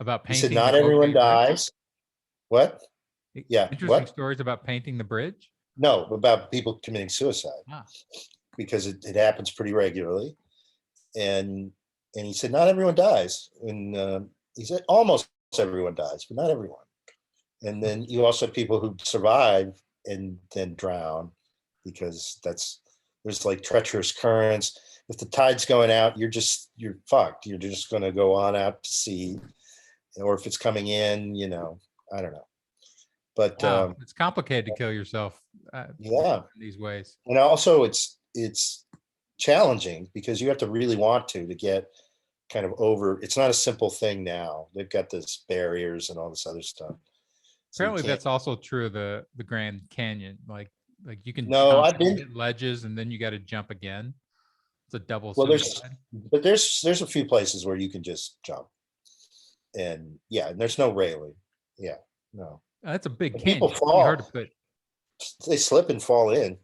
Speaker 1: About
Speaker 2: He
Speaker 1: painting.
Speaker 2: said, not everyone dies. What? Yeah.
Speaker 1: Interesting
Speaker 2: What?
Speaker 1: stories about painting the bridge.
Speaker 2: No, about people committing suicide,
Speaker 1: Ah.
Speaker 2: because it happens pretty regularly. And he said, not everyone dies. And he said, almost everyone dies, but not everyone. And then you also have people who survive and then drown, because there's like treacherous currents. If the tide's going out, you're fucked. You're just going to go on out to sea. Or if it's coming in, I don't know. But
Speaker 1: Wow, it's complicated to kill yourself.
Speaker 2: Yeah,
Speaker 1: in these ways.
Speaker 2: And also it's challenging, because you have to really want to get kind of over. It's not a simple thing now. They've got this barriers and all this other stuff. So
Speaker 1: apparently that's also true of the Grand Canyon. Like you can
Speaker 2: I've been
Speaker 1: hit ledges and then you got to jump again. It's a double
Speaker 2: suicide.
Speaker 1: But
Speaker 2: there's a few places where you can just jump. And and there's no railing. Yeah, no.
Speaker 1: That's a big canyon.
Speaker 2: People fall.
Speaker 1: Hard to put.
Speaker 2: They slip and fall in.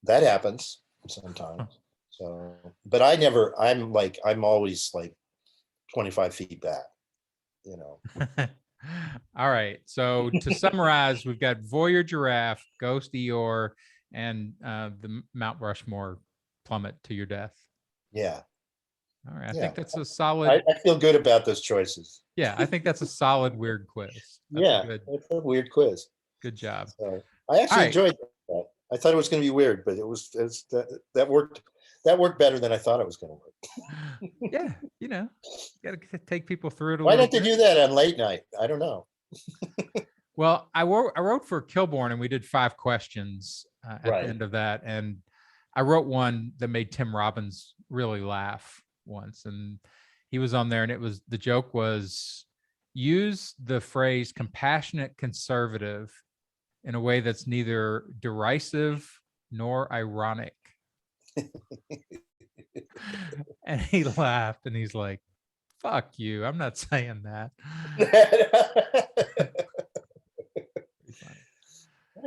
Speaker 2: That happens sometimes. So, but I'm always like 25 feet back.
Speaker 1: All right. So to summarize, we've got Voyeur Giraffe, Ghost Eeyore, and the Mount Rushmore plummet to your death.
Speaker 2: Yeah.
Speaker 1: All right. I think that's a solid.
Speaker 2: I feel good about those choices.
Speaker 1: Yeah, I think that's a solid weird quiz.
Speaker 2: That's a weird quiz.
Speaker 1: Good job.
Speaker 2: So, I actually enjoyed that. I thought it was going to be weird, but that worked. That worked better than I thought it was going to work.
Speaker 1: Yeah, you got to take people through it.
Speaker 2: Why don't they do that on late night? I don't know.
Speaker 1: Well, I wrote for Kilborn, and we did 5 questions at the end of that, and I wrote one that made Tim Robbins really laugh once, and he was on there, and the joke was, use the phrase compassionate conservative in a way that's neither derisive nor ironic. And he laughed, and he's like, fuck you, I'm not saying that.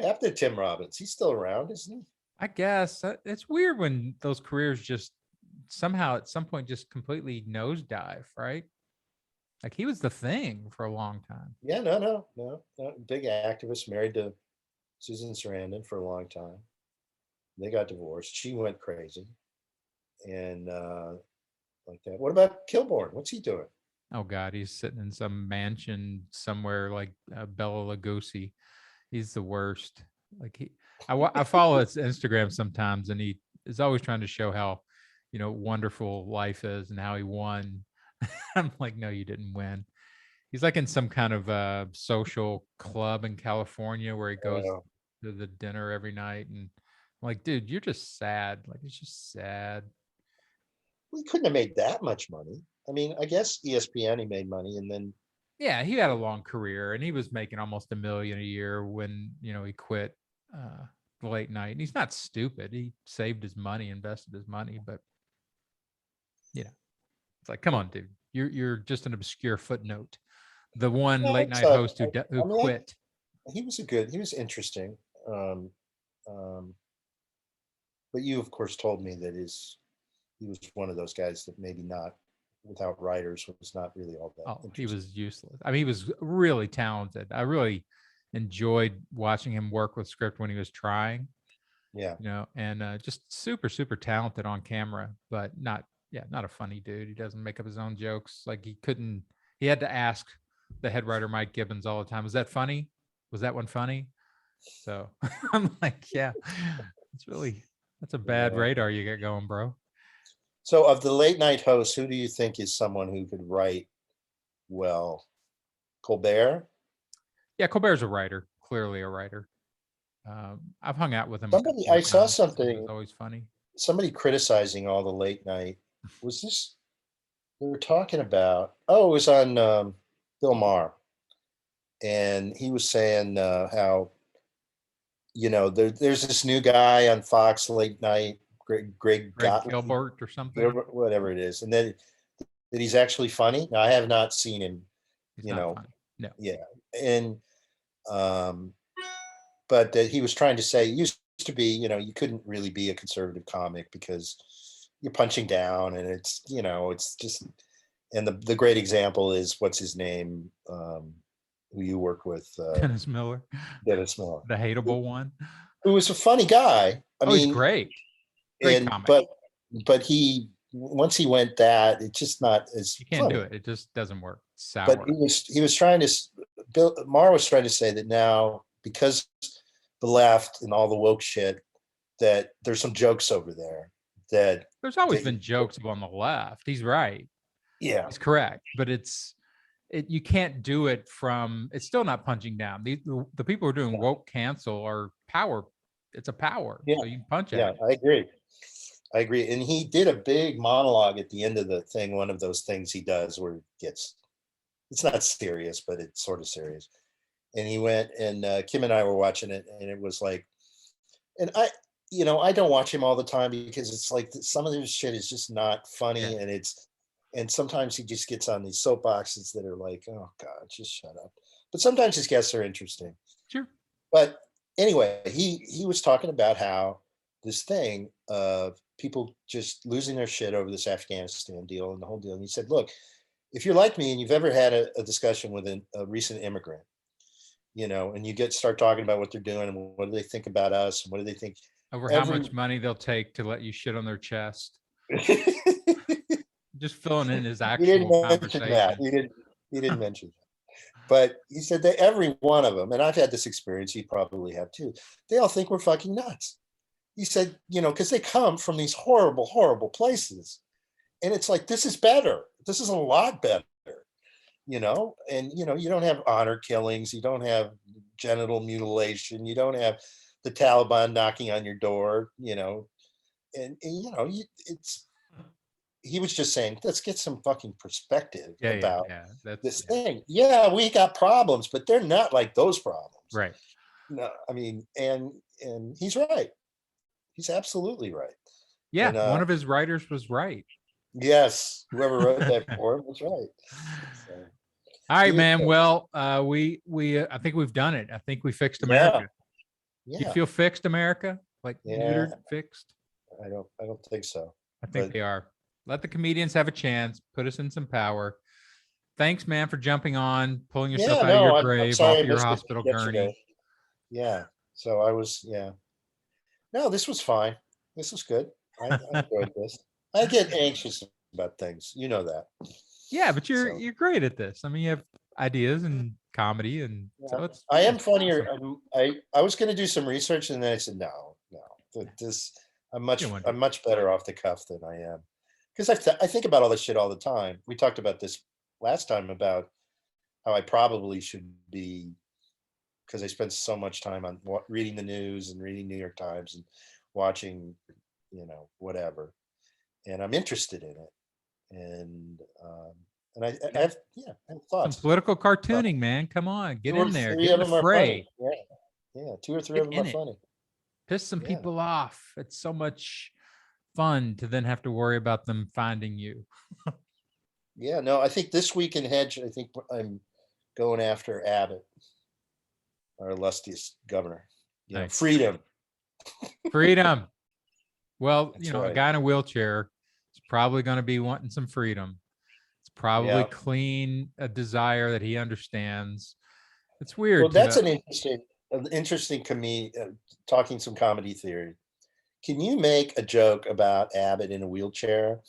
Speaker 2: After Tim Robbins, he's still around, isn't he?
Speaker 1: I guess it's weird when those careers just somehow at some point just completely nosedive, right? Like, he was the thing for a long time.
Speaker 2: Yeah, no. Big activist, married to Susan Sarandon for a long time. They got divorced. She went crazy. And like that. What about Kilborn? What's he doing?
Speaker 1: Oh God, he's sitting in some mansion somewhere like Bela Lugosi. He's the worst. Like, I follow his Instagram sometimes, and he is always trying to show how, wonderful life is and how he won. I'm like, no, you didn't win. He's like in some kind of social club in California where he goes
Speaker 2: Uh,
Speaker 1: to the dinner every night, and I'm like, dude, you're just sad. Like, it's just sad.
Speaker 2: we couldn't have made that much money. I mean, I guess ESPN he made money, and then
Speaker 1: Yeah, he had a long career, and he was making almost $1 million a year when he quit the late night. And he's not stupid. He saved his money, invested his money, but it's like, come on, dude, you're just an obscure footnote. The one
Speaker 2: yeah,
Speaker 1: late night host who
Speaker 2: I mean,
Speaker 1: quit.
Speaker 2: he was interesting. Um, um, but you, of course, told me that he was one of those guys that maybe not without writers was not really all that
Speaker 1: Oh, he
Speaker 2: interesting.
Speaker 1: was useless. I mean, he was really talented. I really enjoyed watching him work with script when he was trying,
Speaker 2: Yeah,
Speaker 1: and just super, super talented on camera, but not a funny dude. He doesn't make up his own jokes. Like he had to ask the head writer, Mike Gibbons, all the time, was that funny? Was that one funny? So I'm like, yeah, that's a bad
Speaker 2: yeah.
Speaker 1: radar you got going, bro.
Speaker 2: So, of the late night hosts, who do you think is someone who could write well? Colbert?
Speaker 1: Yeah, Colbert's a writer, clearly a writer. I've hung out with him a
Speaker 2: Somebody,
Speaker 1: couple
Speaker 2: I
Speaker 1: of
Speaker 2: saw
Speaker 1: times. He was
Speaker 2: something,
Speaker 1: always funny.
Speaker 2: somebody criticizing all the late night. Was this, we were talking about, oh, it was on Bill Maher. And he was saying how, there's this new guy on Fox late night, Greg
Speaker 1: Greg
Speaker 2: Gottlieb,
Speaker 1: Gilbert or something.
Speaker 2: whatever it is. And then that he's actually funny. Now, I have not seen him,
Speaker 1: He's
Speaker 2: you
Speaker 1: not
Speaker 2: know,
Speaker 1: funny. No.
Speaker 2: yeah. And, um, but that he was trying to say it used to be, you couldn't really be a conservative comic because you're punching down and it's just, and the great example is what's his name, who you work with,
Speaker 1: Dennis Miller,
Speaker 2: Dennis Miller,
Speaker 1: the
Speaker 2: who,
Speaker 1: hateable one.
Speaker 2: who was a funny guy. I
Speaker 1: Oh, he's
Speaker 2: mean,
Speaker 1: great. Great
Speaker 2: and
Speaker 1: comic.
Speaker 2: but he once he went that, it's just not as
Speaker 1: You can't do
Speaker 2: funny.
Speaker 1: it. It just doesn't work. It's
Speaker 2: But
Speaker 1: sour.
Speaker 2: he was trying to Bill Maher was trying to say that now because the left and all the woke shit that there's some jokes over there that
Speaker 1: There's always
Speaker 2: that
Speaker 1: been jokes on the left. He's right.
Speaker 2: yeah,
Speaker 1: He's correct. But you can't do it from, it's still not punching down. The people who are doing woke cancel are power. It's a power.
Speaker 2: yeah,
Speaker 1: So you can punch
Speaker 2: yeah,
Speaker 1: at it.
Speaker 2: I agree. And he did a big monologue at the end of the thing, one of those things he does where it's not serious, but it's sort of serious. And he went and Kim and I were watching it, and it was like, and I don't watch him all the time because it's like some of this shit is just not
Speaker 1: Yeah.
Speaker 2: funny, and sometimes he just gets on these soapboxes that are like, oh God, just shut up. But sometimes his guests are interesting.
Speaker 1: Sure.
Speaker 2: But anyway, he was talking about how this thing of people just losing their shit over this Afghanistan deal and the whole deal. And he said, look, if you're like me and you've ever had a discussion with a recent immigrant, and you start talking about what they're doing and what do they think about us and what do they think
Speaker 1: Over how
Speaker 2: every
Speaker 1: much money they'll take to let you shit on their chest. Just filling in his
Speaker 2: he didn't
Speaker 1: actual
Speaker 2: mention that.
Speaker 1: conversation.
Speaker 2: He didn't mention that. But he said that every one of them, and I've had this experience, you probably have too, they all think we're fucking nuts. He said, because they come from these horrible, horrible places. And it's like, this is better. This is a lot better, and you don't have honor killings, you don't have genital mutilation, you don't have the Taliban knocking on your door, it's he was just saying, let's get some fucking perspective about
Speaker 1: Yeah.
Speaker 2: this thing. Yeah, we got problems, but they're not like those problems.
Speaker 1: Right.
Speaker 2: No, I mean, and he's right. He's absolutely right.
Speaker 1: Yeah.
Speaker 2: And
Speaker 1: One of his writers was right.
Speaker 2: yes, whoever wrote that for him was right. So,
Speaker 1: All right, man. Well, we I think we've done it. I think we fixed America.
Speaker 2: yeah,
Speaker 1: You feel fixed, America? Like
Speaker 2: yeah.
Speaker 1: neutered, fixed?
Speaker 2: I don't think so.
Speaker 1: I think they are. Let the comedians have a chance. Put us in some power. Thanks, man, for jumping on, pulling yourself out of your
Speaker 2: I'm
Speaker 1: grave
Speaker 2: sorry
Speaker 1: off
Speaker 2: I
Speaker 1: of your
Speaker 2: missed it
Speaker 1: hospital
Speaker 2: yesterday.
Speaker 1: gurney.
Speaker 2: Yeah. So I was, yeah. No, this was fine. This was good. I enjoyed this. I get anxious about things. You know that.
Speaker 1: Yeah, but
Speaker 2: So,
Speaker 1: you're great at this. I mean, you have ideas and comedy, and so
Speaker 2: yeah.
Speaker 1: it's
Speaker 2: I am
Speaker 1: it's
Speaker 2: funnier.
Speaker 1: awesome.
Speaker 2: I was going to do some research and then I said, no. This
Speaker 1: You don't want to
Speaker 2: I'm much better off the cuff than I am. Because I think about all this shit all the time. We talked about this last time about how I probably should be, because I spend so much time on reading the news and reading New York Times and watching, whatever. And I'm interested in it. And I have, I have
Speaker 1: Some
Speaker 2: thoughts.
Speaker 1: political cartooning, man. Come on, get
Speaker 2: Two or
Speaker 1: in there.
Speaker 2: three
Speaker 1: Get
Speaker 2: of
Speaker 1: in the
Speaker 2: them are
Speaker 1: fray.
Speaker 2: funny. Yeah, two or three
Speaker 1: Get
Speaker 2: of them
Speaker 1: in
Speaker 2: are
Speaker 1: it.
Speaker 2: funny.
Speaker 1: Piss some
Speaker 2: Yeah.
Speaker 1: people off. It's so much fun to then have to worry about them finding you.
Speaker 2: Yeah, no, I think this week in Hedge, I think I'm going after Abbott, our illustrious governor.
Speaker 1: Nice.
Speaker 2: Freedom.
Speaker 1: Freedom. Well,
Speaker 2: That's
Speaker 1: a
Speaker 2: right.
Speaker 1: guy in a wheelchair is probably going to be wanting some freedom. It's probably
Speaker 2: Yeah.
Speaker 1: clean, a desire that he understands. It's weird.
Speaker 2: Well, that's an interesting talking some comedy theory. Can you make a joke about Abbott in a wheelchair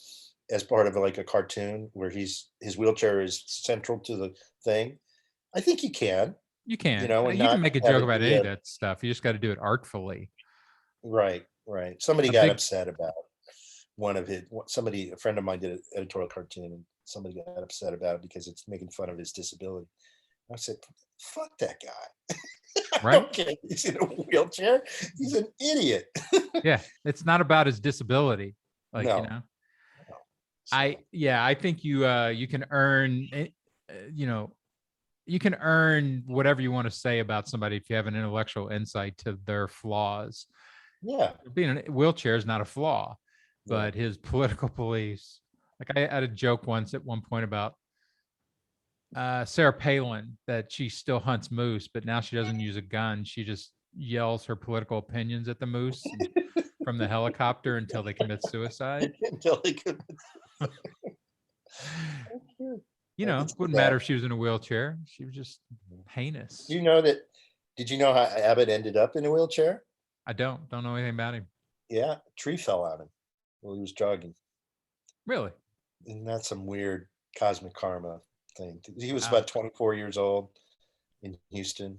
Speaker 2: as part of like a cartoon where his wheelchair is central to the thing? I think you can.
Speaker 1: You can.
Speaker 2: And
Speaker 1: You can
Speaker 2: not
Speaker 1: make a
Speaker 2: have
Speaker 1: joke
Speaker 2: it
Speaker 1: about
Speaker 2: be
Speaker 1: any of that stuff. You just got to do it artfully.
Speaker 2: right. Somebody
Speaker 1: A
Speaker 2: got
Speaker 1: big
Speaker 2: upset about a friend of mine did an editorial cartoon, and somebody got upset about it because it's making fun of his disability. I said, fuck that guy. I
Speaker 1: right.
Speaker 2: don't care. He's in a wheelchair. He's an idiot.
Speaker 1: Yeah, it's not about his disability. Like,
Speaker 2: No. So,
Speaker 1: I think you can earn you can earn whatever you want to say about somebody if you have an intellectual insight to their flaws.
Speaker 2: yeah.
Speaker 1: Being in a wheelchair is not a flaw,
Speaker 2: Yeah.
Speaker 1: but his political beliefs. Like I had a joke once at one point about Sarah Palin, that she still hunts moose, but now she doesn't use a gun. She just yells her political opinions at the moose from the helicopter until they commit suicide.
Speaker 2: Until he could.
Speaker 1: Wouldn't matter if she was in a wheelchair. She was just heinous.
Speaker 2: Did you know how Abbott ended up in a wheelchair?
Speaker 1: I don't know anything about him.
Speaker 2: Yeah, a tree fell on him while he was jogging.
Speaker 1: Really?
Speaker 2: Isn't that some weird cosmic karma thing? He was about 24 years old in Houston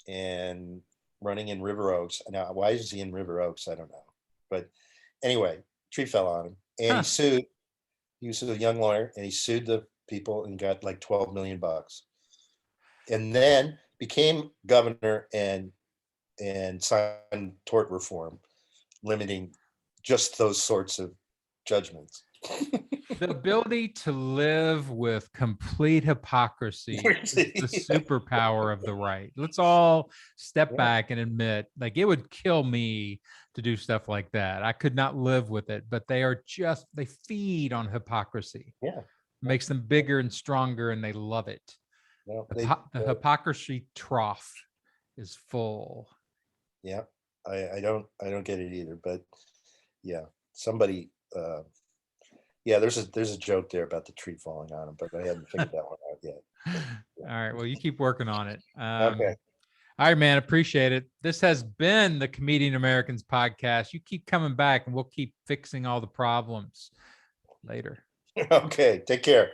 Speaker 2: and running in River Oaks. Now, why is he in River Oaks? I don't know. But anyway, tree fell on him and he sued. He was a young lawyer and he sued the people and got like $12 million, and then became governor and signed tort reform, limiting just those sorts of judgments.
Speaker 1: The ability to live with complete hypocrisy is the superpower of the right. Let's all step back and admit, like, it would kill me to do stuff like that. I could not live with it, but they feed on hypocrisy.
Speaker 2: Yeah.
Speaker 1: Makes them bigger and stronger, and they love it.
Speaker 2: Well,
Speaker 1: the hypocrisy trough is full.
Speaker 2: Yeah, I don't get it either, but yeah, somebody there's a joke there about the tree falling on him, but I haven't figured that one out yet.
Speaker 1: All right, well, you keep working on it.
Speaker 2: Okay.
Speaker 1: All right, man, appreciate it. This has been the Comedian Americans podcast. You keep coming back and we'll keep fixing all the problems later.
Speaker 2: Okay, take care.